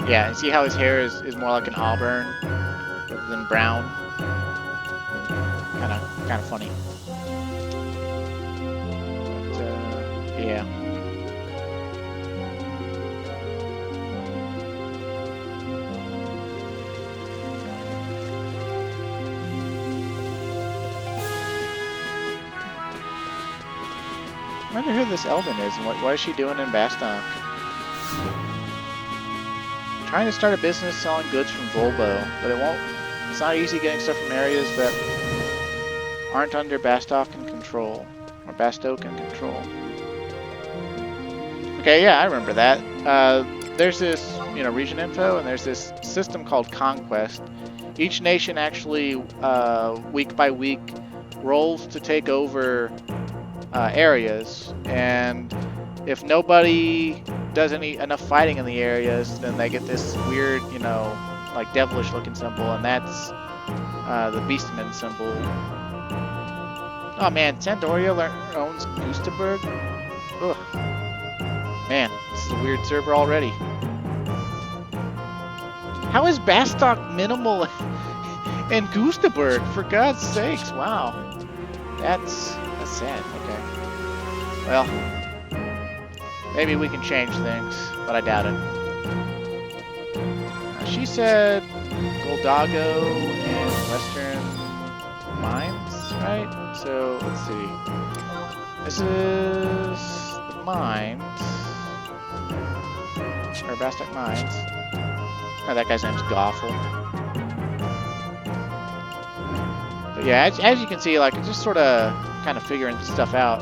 Yeah, and see how his hair is more like an auburn rather than brown? Kind of funny. But, yeah. I wonder who this Elven is and what is she doing in Bastok? Trying to start a business selling goods from Volbo, but it's not easy getting stuff from areas that aren't under Bastokan control, or Bastokan control. Okay, yeah, I remember that. There's this, region info, and there's this system called Conquest. Each nation actually, week by week, rolls to take over areas, and if nobody does enough fighting in the areas, then they get this weird, like devilish looking symbol, and that's the Beastman symbol. Oh man, Sandoria owns Gustaberg? Ugh. Man, this is a weird server already. How is Bastok minimal in Gustaberg? For God's sakes, wow. That's sad, okay. Well, maybe we can change things, but I doubt it. She said Goldago in Western Mines, right? So, let's see. This is the Mines. Or Bastok Mines. Oh, that guy's name's Goffle. But yeah, as you can see, like, it's just sort of kind of figuring stuff out.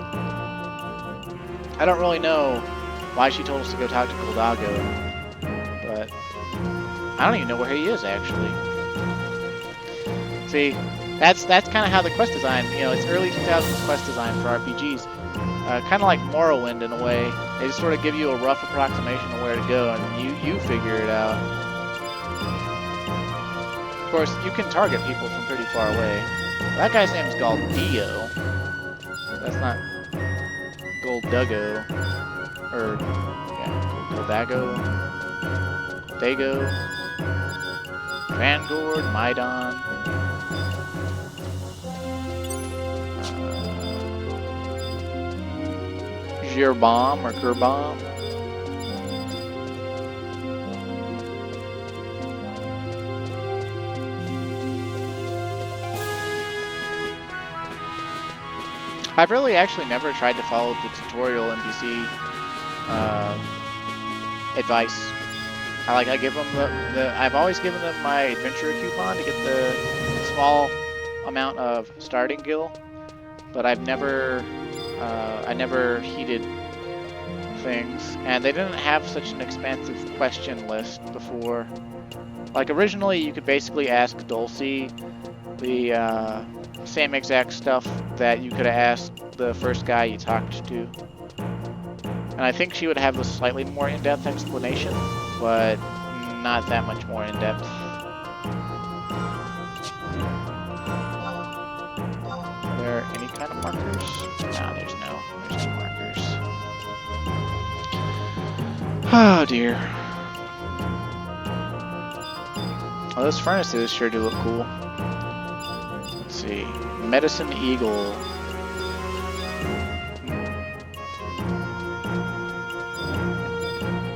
I don't really know why she told us to go talk to Goldago, but I don't even know where he is, actually. See, that's kind of how the quest design, it's early 2000s quest design for RPGs. Kind of like Morrowind in a way. They just sort of give you a rough approximation of where to go, and you figure it out. Of course, you can target people from pretty far away. That guy's name is Goldio. That's not Goldago. Or, yeah, Goldago. Dago. Vangord, Maidon. Girbom or Gerbom. I've really actually never tried to follow the tutorial NPC advice. I give them I've always given them my adventurer coupon to get the small amount of starting gil, but I never heeded things, and they didn't have such an expansive question list before. Like originally, you could basically ask Dulcie the same exact stuff that you could have asked the first guy you talked to. And I think she would have a slightly more in-depth explanation, but not that much more in-depth. Are there any kind of markers? No, there's no markers. Oh dear. Well, those furnaces sure do look cool. Let's see. Medicine Eagle.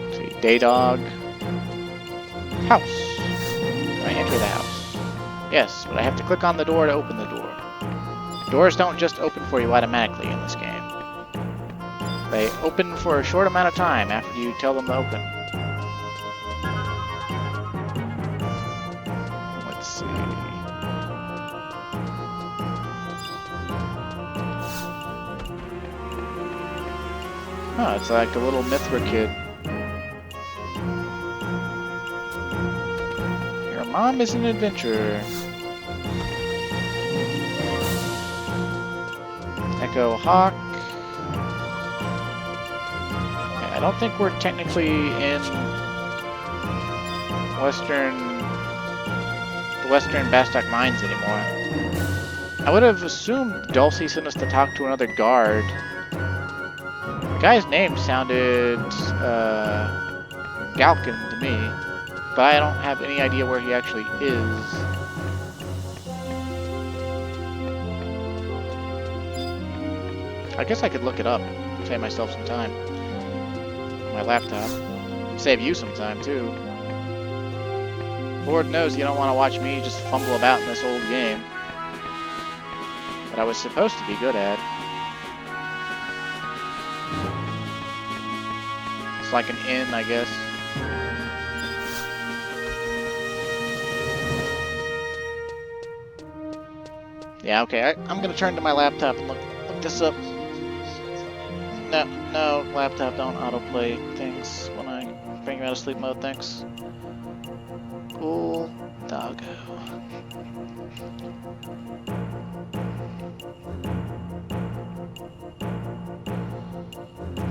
Let's see. Daydog. House. Can I enter the house? Yes, but I have to click on the door to open the door. Doors don't just open for you automatically in this game. They open for a short amount of time after you tell them to open. Let's see. Oh, it's like a little Mithra kid. Your mom is an adventurer. Echo Hawk. I don't think we're technically in the Western Bastok Mines anymore. I would have assumed Dulcie sent us to talk to another guard. The guy's name sounded Galkin to me, but I don't have any idea where he actually is. I guess I could look it up, save myself some time. On my laptop. Save you some time, too. Lord knows you don't want to watch me just fumble about in this old game. That I was supposed to be good at. It's like an inn, I guess. Yeah, okay, I'm gonna turn to my laptop and look this up. No, laptop, don't autoplay things when I bring you out of sleep mode, thanks. Cool doggo.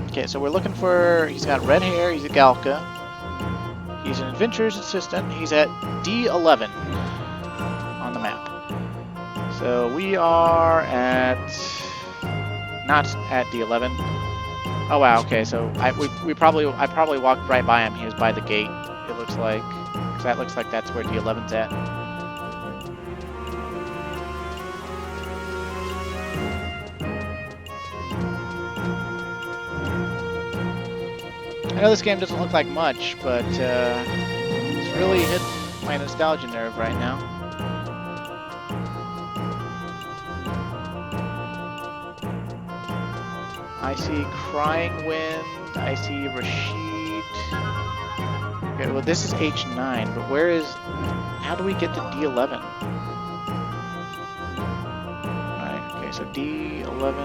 Okay, so we're looking for, he's got red hair, he's a Galka. He's an adventurer's assistant, he's at D11 on the map. So we are at, not at D11. Oh wow, okay, so I probably walked right by him. He was by the gate, it looks like. Because that looks like that's where D11's at. I know this game doesn't look like much, but it's really hit my nostalgia nerve right now. I see Crying Wind, I see Rashid. Okay, well this is H9, but where is... How do we get to D11? Alright, okay, so D11...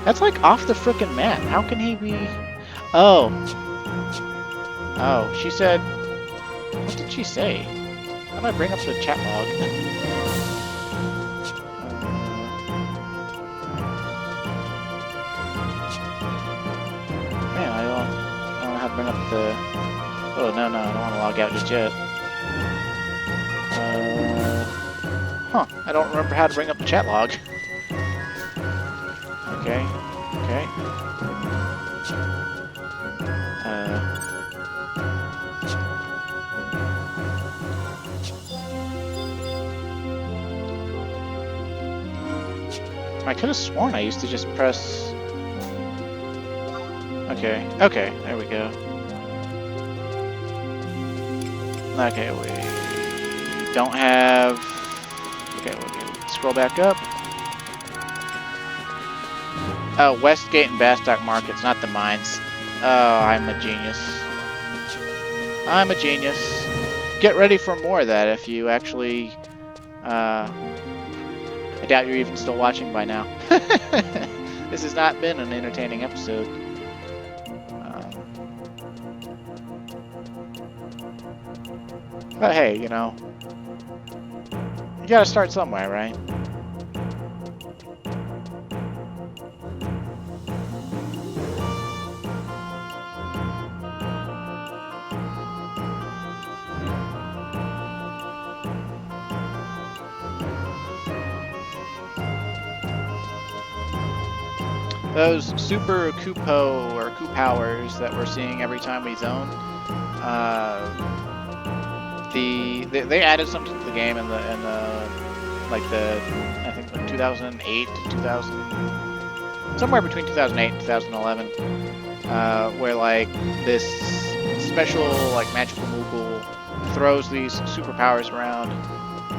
That's like off the frickin' map. How can he be... Oh. Oh, she said... What did she say? How do I bring up the chat log? Man, I don't know how to bring up the... Oh, no, I don't want to log out just yet. Huh, I don't remember how to bring up the chat log. Okay. I could have sworn I used to just press... Okay, there we go. Okay, we don't have... Okay, we'll scroll back up. Oh, Westgate and Bastok Markets, not the mines. Oh, I'm a genius. I'm a genius. Get ready for more of that if you actually... I doubt you're even still watching by now. This has not been an entertaining episode. But hey, you know, you gotta start somewhere, right? Those super Kupo or Ku powers that we're seeing every time we zone they added something to the game in the I think like 2008 to 2000, somewhere between 2008 and 2011, where like this special like magical Moogle throws these superpowers around,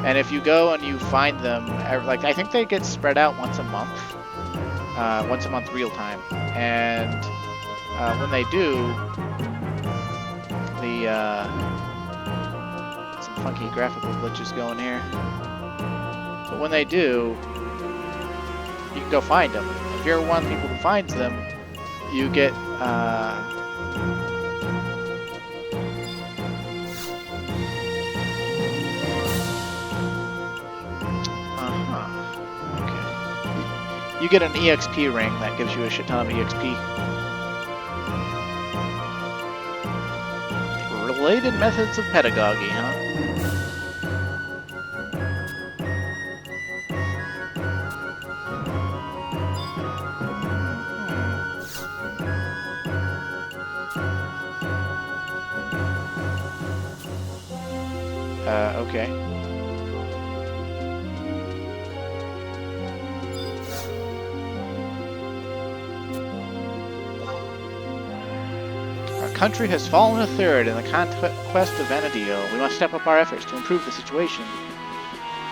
and if you go and you find them, like I think they get spread out once a month real time, and when they do, some funky graphical glitches going here. But when they do, you can go find them. If you're one of the people who finds them, you get okay. You get an EXP ring that gives you a shit ton of EXP. Related methods of pedagogy, huh? Okay. Our country has fallen a third in the conquest of Vana'diel. We must step up our efforts to improve the situation.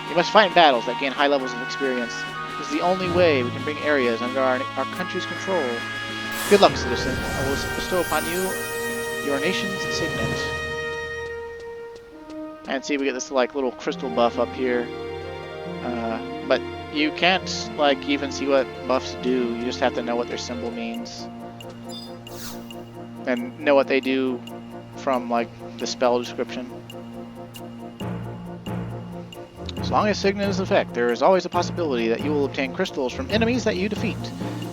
We must fight in battles that gain high levels of experience. This is the only way we can bring areas under our country's control. Good luck, citizen. I will bestow upon you your nation's signet. And see, we get this like little crystal buff up here, but you can't like even see what buffs do. You just have to know what their symbol means and know what they do from like the spell description. As long as signet is in effect, there is always a possibility that you will obtain crystals from enemies that you defeat.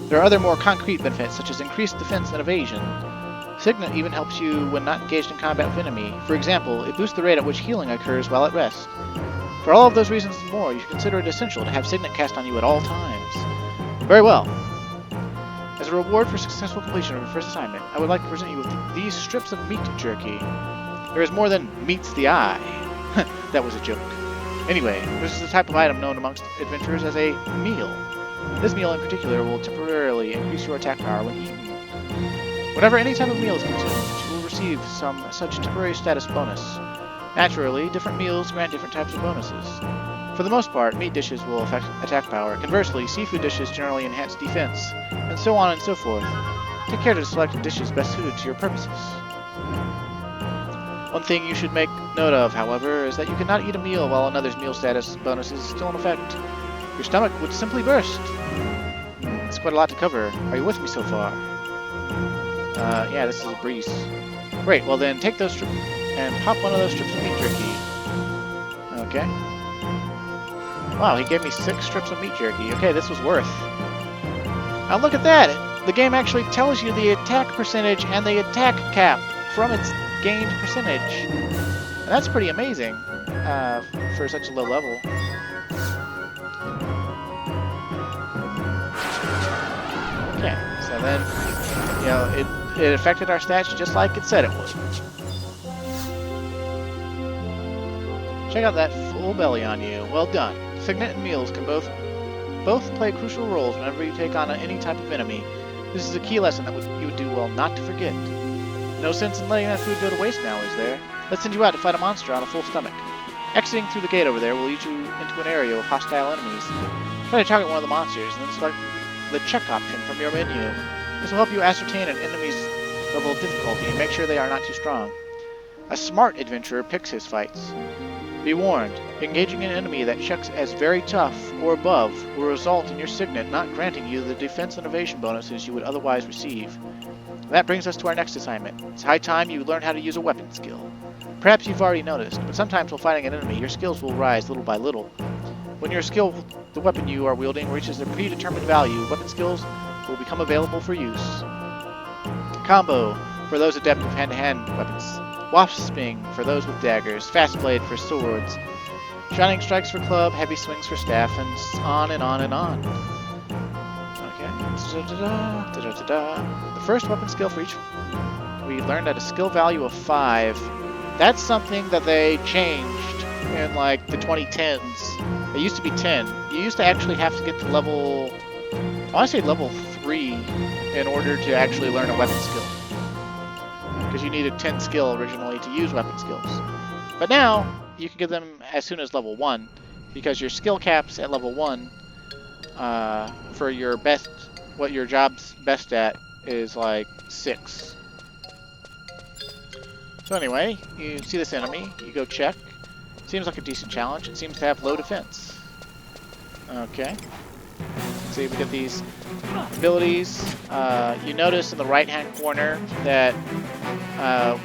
There are other more concrete benefits, such as increased defense and evasion. Signet even helps you when not engaged in combat with enemy. For example, it boosts the rate at which healing occurs while at rest. For all of those reasons and more, you should consider it essential to have Signet cast on you at all times. Very well. As a reward for successful completion of your first assignment, I would like to present you with these strips of meat jerky. There is more than meets the eye. That was a joke. Anyway, this is a type of item known amongst adventurers as a meal. This meal in particular will temporarily increase your attack power when eaten. Whenever any type of meal is consumed, you will receive some such temporary status bonus. Naturally, different meals grant different types of bonuses. For the most part, meat dishes will affect attack power. Conversely, seafood dishes generally enhance defense, and so on and so forth. Take care to select dishes best suited to your purposes. One thing you should make note of, however, is that you cannot eat a meal while another's meal status bonus is still in effect. Your stomach would simply burst. It's quite a lot to cover. Are you with me so far? Yeah, this is a breeze. Great, well then take those strips and pop one of those strips of meat jerky. Okay. Wow, he gave me 6 strips of meat jerky. Okay, this was worth. Now look at that! The game actually tells you the attack percentage and the attack cap from its gained percentage. And that's pretty amazing for such a low level. Okay, so then, you know, it affected our stats just like it said it would. Check out that full belly on you. Well done. Signet and meals can both play crucial roles whenever you take on any type of enemy. This is a key lesson that you would do well not to forget. No sense in letting that food go to waste now, is there? Let's send you out to fight a monster on a full stomach. Exiting through the gate over there will lead you into an area of hostile enemies. Try to target one of the monsters and then select the check option from your menu. This will help you ascertain an enemy's level of difficulty and make sure they are not too strong. A smart adventurer picks his fights. Be warned, engaging an enemy that checks as very tough or above will result in your signet not granting you the defense and evasion bonuses you would otherwise receive. That brings us to our next assignment. It's high time you learn how to use a weapon skill. Perhaps you've already noticed, but sometimes while fighting an enemy, your skills will rise little by little. When your skill, the weapon you are wielding, reaches a predetermined value, weapon skills will become available for use. Combo, for those adept with hand-to-hand weapons. Wasping, for those with daggers. Fast Blade, for swords. Shining Strikes for club, Heavy Swings for staff, and on and on and on. Okay. The first weapon skill for each... We learned at a skill value of 5 That's something that they changed in like the 2010s. It used to be 10. You used to actually have to get to level, I want to say level 3 in order to actually learn a weapon skill. Because you needed 10 skill originally to use weapon skills. But now, you can get them as soon as level 1, because your skill caps at level 1 for your best, what your job's best at is like 6. So anyway, you see this enemy, you go check. Seems like a decent challenge. It seems to have low defense. Okay. See, we get these abilities. You notice in the right-hand corner that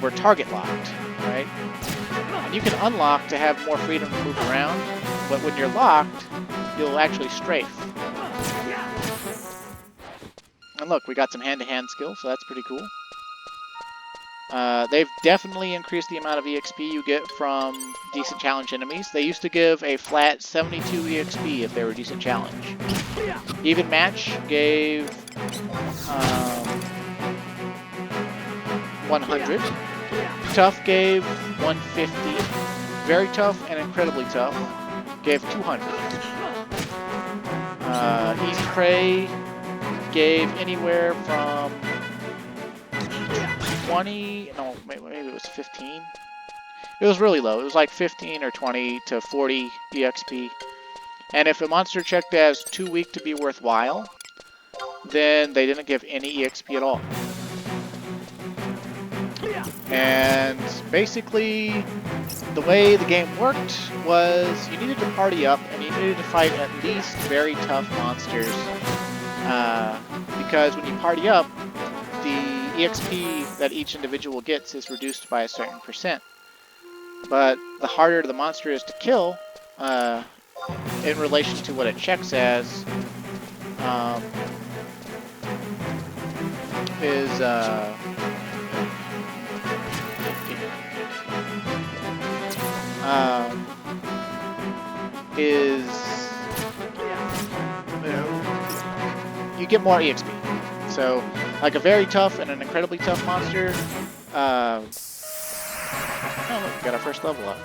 we're target locked, right? And you can unlock to have more freedom to move around, but when you're locked, you'll actually strafe. And look, we got some hand-to-hand skills, so that's pretty cool. They've definitely increased the amount of EXP you get from decent challenge enemies. They used to give a flat 72 EXP if they were decent challenge. Even match gave 100. Tough gave 150. Very tough and incredibly tough gave 200. Easy prey gave anywhere from 20, no, maybe it was 15. It was really low. It was like 15 or 20 to 40 EXP. And if a monster checked as too weak to be worthwhile, then they didn't give any EXP at all. And basically, the way the game worked was you needed to party up and you needed to fight at least very tough monsters. Because when you party up, the EXP that each individual gets is reduced by a certain %. But the harder the monster is to kill, in relation to what it checks as, you get more EXP. So, like a very tough and an incredibly tough monster, oh look, we got our first level up.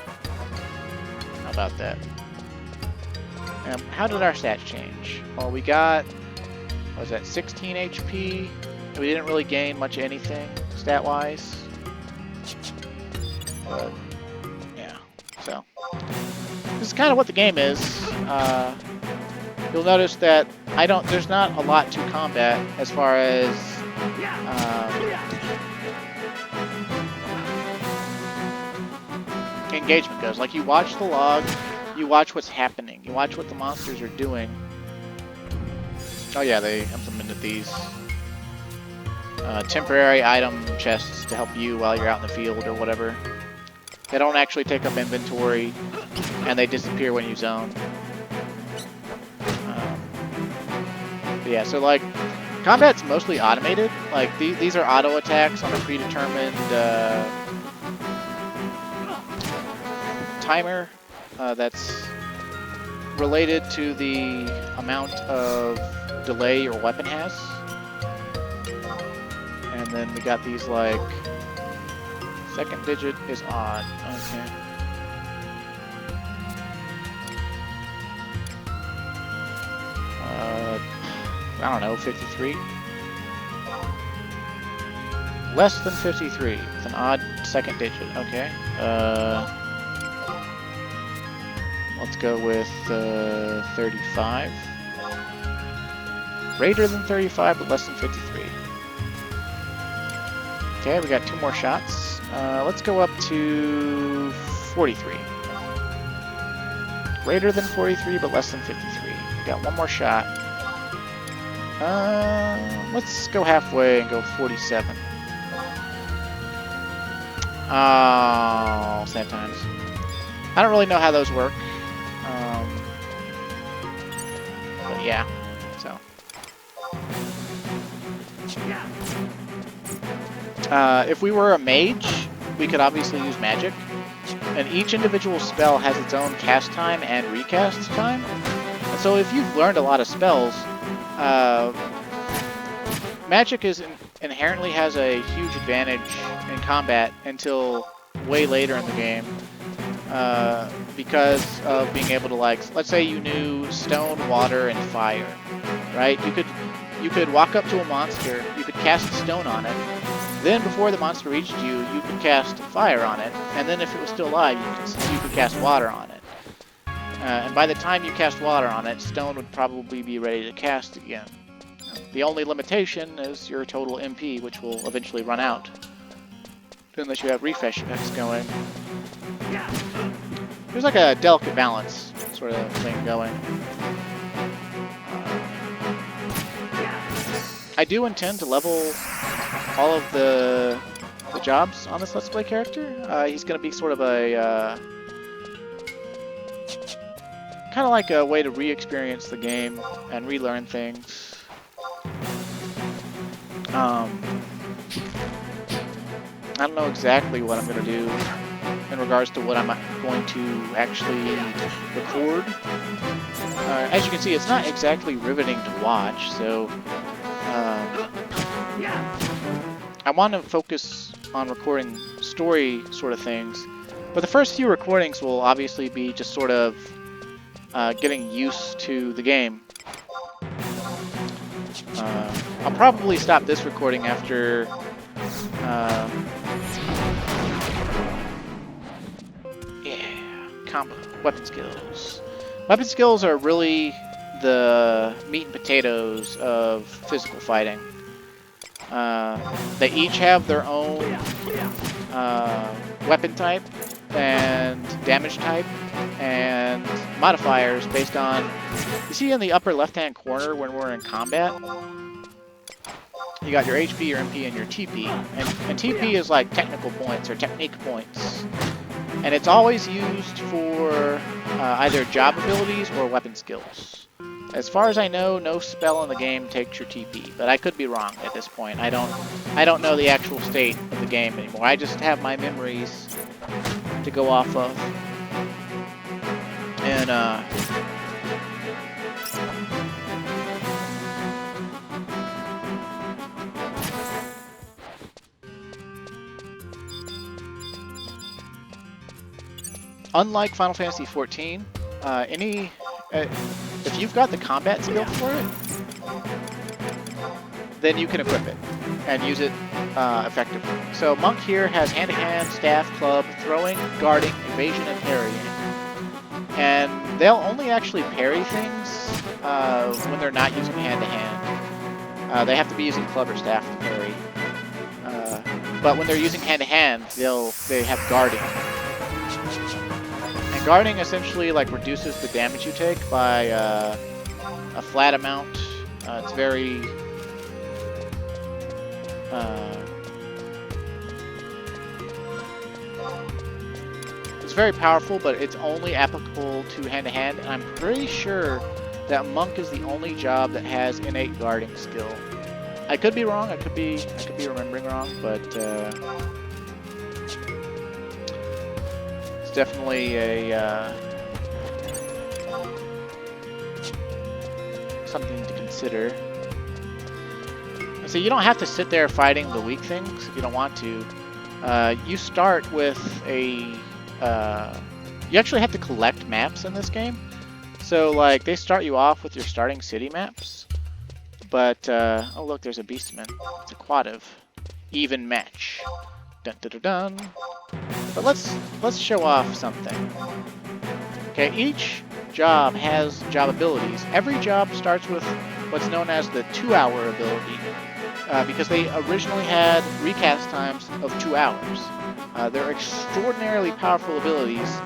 How about that? How did our stats change? Well, we got, what was that, 16 HP? We didn't really gain much of anything, stat-wise. But, yeah, so. This is kind of what the game is. You'll notice that there's not a lot to combat as far as engagement goes. Like, you watch the log, you watch what's happening, you watch what the monsters are doing. Oh yeah, they implemented these temporary item chests to help you while you're out in the field or whatever. They don't actually take up inventory, and they disappear when you zone. But yeah, so like, combat's mostly automated. Like, these are auto attacks on a predetermined timer that's related to the amount of delay your weapon has. And then we got these, like, second digit is on. Okay. I don't know, 53? Less than 53. It's an odd second digit. Okay. Let's go with 35. Greater than 35, but less than 53. Okay, we got 2 more shots. Let's go up to 43. Greater than 43, but less than 53. We got 1 more shot. Let's go halfway and go 47. Oh, sad times. I don't really know how those work. But yeah, so. If we were a mage, we could obviously use magic. And each individual spell has its own cast time and recast time. And so if you've learned a lot of spells, magic inherently has a huge advantage in combat until way later in the game because of being able to, like, let's say you knew stone, water, and fire, right? You could walk up to a monster, you could cast stone on it, then before the monster reached you, you could cast fire on it, and then if it was still alive, you could cast water on it. And by the time you cast water on it, stone would probably be ready to cast again. The only limitation is your total MP, which will eventually run out, unless you have refresh effects going. There's like a delicate balance sort of thing going. I do intend to level all of the jobs on this Let's Play character. He's going to be sort of a kind of like a way to re-experience the game and relearn things. I don't know exactly what I'm going to do in regards to what I'm going to actually record. As you can see, it's not exactly riveting to watch, so I want to focus on recording story sort of things, but the first few recordings will obviously be just sort of getting used to the game. I'll probably stop this recording after combo weapon skills. Weapon skills are really the meat and potatoes of physical fighting. They each have their own weapon type and damage type and modifiers based on, you see in the upper left hand corner when we're in combat, you got your HP, your MP, and your TP. And TP is like technical points or technique points. And it's always used for either job abilities or weapon skills. As far as I know, no spell in the game takes your TP, but I could be wrong at this point. I don't know the actual state of the game anymore. I just have my memories to go off of. And unlike Final Fantasy XIV, if you've got the combat skill for it, then you can equip it and use it effectively. So Monk here has hand-to-hand, staff, club, throwing, guarding, evasion, and parrying. And they'll only actually parry things when they're not using hand-to-hand. They have to be using club or staff to parry. But when they're using hand-to-hand, they have guarding. And guarding essentially like reduces the damage you take by a flat amount. It's very it's very powerful, but it's only applicable to hand-to-hand, and I'm pretty sure that Monk is the only job that has innate guarding skill. I could be wrong, I could be remembering wrong, but it's definitely a something to consider. So you don't have to sit there fighting the weak things if you don't want to. You start with a... you actually have to collect maps in this game. So, like, they start you off with your starting city maps. But, oh look, there's a beastman. It's a quadiv. Even match. Dun dun dun dun. But let's show off something. Okay, each job has job abilities. Every job starts with what's known as the 2-hour ability. Because they originally had recast times of 2 hours. They're extraordinarily powerful abilities,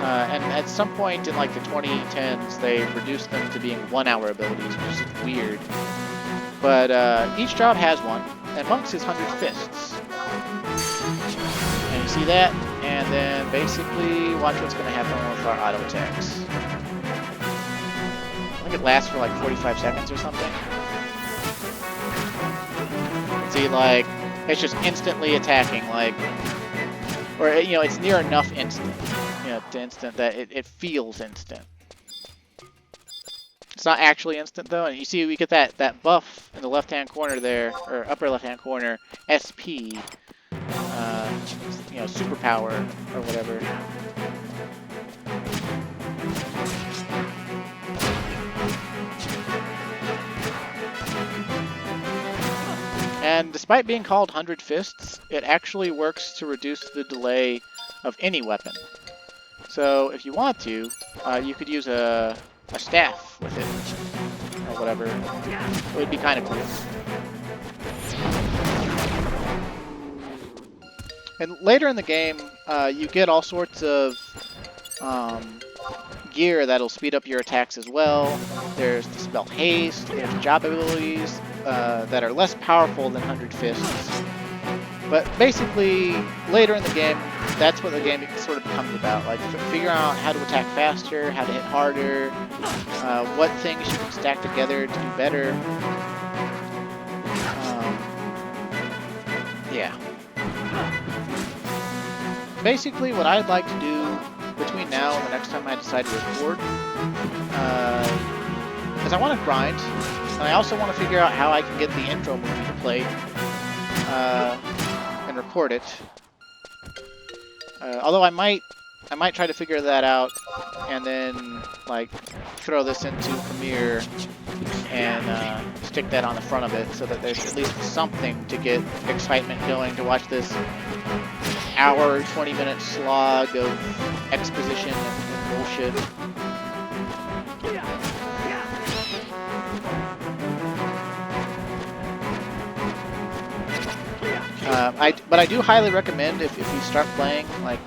and at some point in like the 2010s, they reduced them to being 1-hour abilities, which is weird. But each job has one, and Monk's is 100 Fists. And you see that, and then basically watch what's going to happen with our auto attacks. I think it lasts for like 45 seconds or something. See, like, it's just instantly attacking, like, or, you know, it's near enough instant, you know, to instant that it feels instant. It's not actually instant, though, and you see we get that buff in the left-hand corner there, or upper left-hand corner, SP, you know, superpower or whatever. And despite being called 100 Fists, it actually works to reduce the delay of any weapon. So if you want to, you could use a staff with it, or whatever. It would be kind of cool. And later in the game, you get all sorts of gear that'll speed up your attacks as well. There's the spell haste, there's job abilities that are less powerful than 100 Fists. But basically, later in the game, that's what the game sort of becomes about. Like, figuring out how to attack faster, how to hit harder, what things you can stack together to do better. Yeah. Basically, what I'd like to do between now and the next time I decide to record is I want to grind, and I also want to figure out how I can get the intro movie to play and record it. Although I might try to figure that out and then like throw this into Premiere and stick that on the front of it so that there's at least something to get excitement going to watch this hour, 20-minute slog of exposition and bullshit. But I do highly recommend if you start playing, like,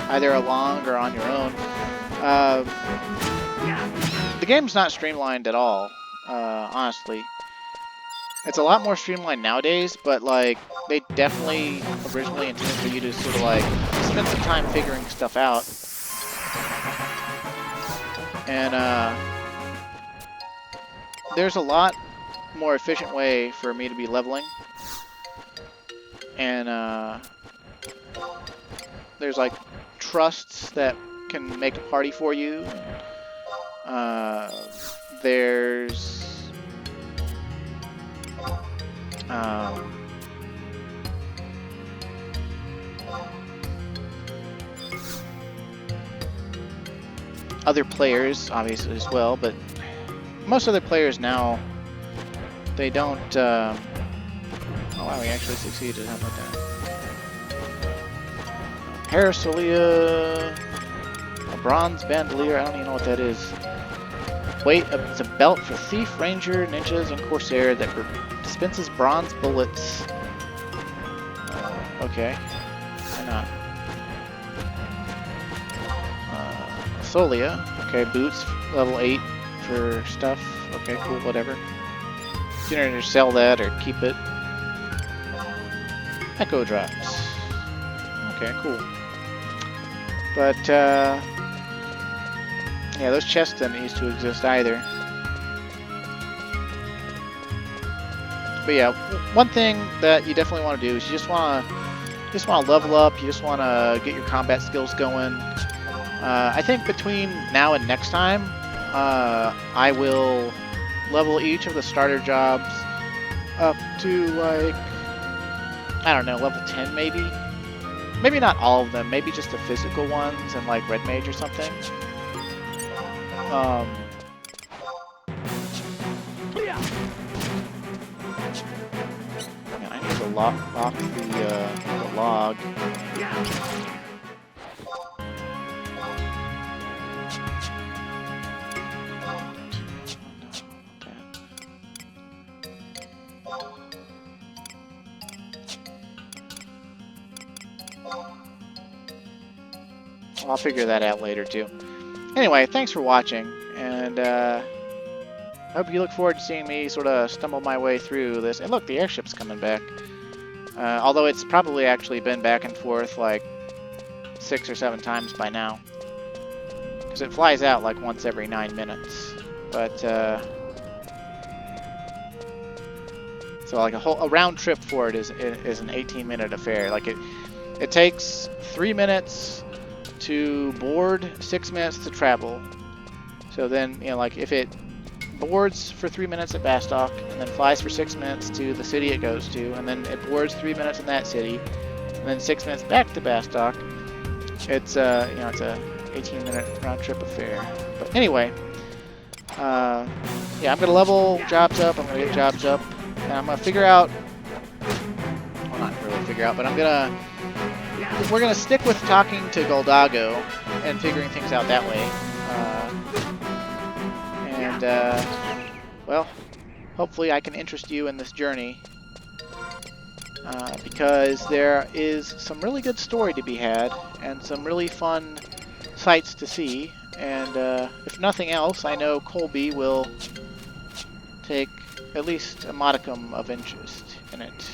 either along or on your own. The game's not streamlined at all, honestly. It's a lot more streamlined nowadays, but, like, they definitely originally intended for you to sort of, like, spend some time figuring stuff out. And, there's a lot more efficient way for me to be leveling. And, there's, like, trusts that can make a party for you. There's... other players, obviously, as well, but most other players now, they don't, oh wow, we actually succeeded, how about that? Parasolia, a bronze bandolier, I don't even know what that is. Wait, it's a belt for thief, ranger, ninjas, and corsair that dispenses bronze bullets. Okay, why not? Solia, okay, boots, level 8 for stuff. Okay, cool, whatever. You can either sell that or keep it. Echo drops. Okay, cool. But, yeah, those chests didn't used to exist either. But yeah, one thing that you definitely want to do is you just want to level up. You just want to get your combat skills going. I think between now and next time, I will level each of the starter jobs up to, like, I don't know, level 10 maybe? Maybe not all of them, maybe just the physical ones and, like, Red Mage or something. Man, I need to lock the log. I'll figure that out later too. Anyway, thanks for watching, and I hope you look forward to seeing me sort of stumble my way through this. And look, the airship's coming back. Although it's probably actually been back and forth like 6 or 7 times by now. Because it flies out like once every 9 minutes. But, so like a round trip for it is an 18-minute affair. Like it takes 3 minutes to board, 6 minutes to travel. So then, you know, like if it boards for 3 minutes at Bastok and then flies for 6 minutes to the city it goes to, and then it boards 3 minutes in that city, and and then 6 minutes back to Bastok. It's you know, it's a 18-minute round trip affair. But anyway, yeah, I'm gonna level jobs up. I'm gonna get jobs up, and I'm gonna figure out. Well, not really figure out, but we're gonna stick with talking to Goldago and figuring things out that way. Well, hopefully I can interest you in this journey, because there is some really good story to be had and some really fun sights to see. And if nothing else, I know Colby will take at least a modicum of interest in it.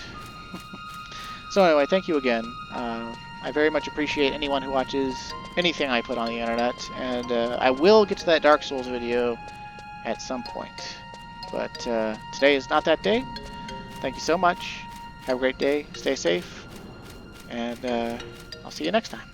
So anyway, thank you again. I very much appreciate anyone who watches anything I put on the internet, and I will get to that Dark Souls video at some point. But today is not that day. Thank you so much. Have a great day. Stay safe. And I'll see you next time.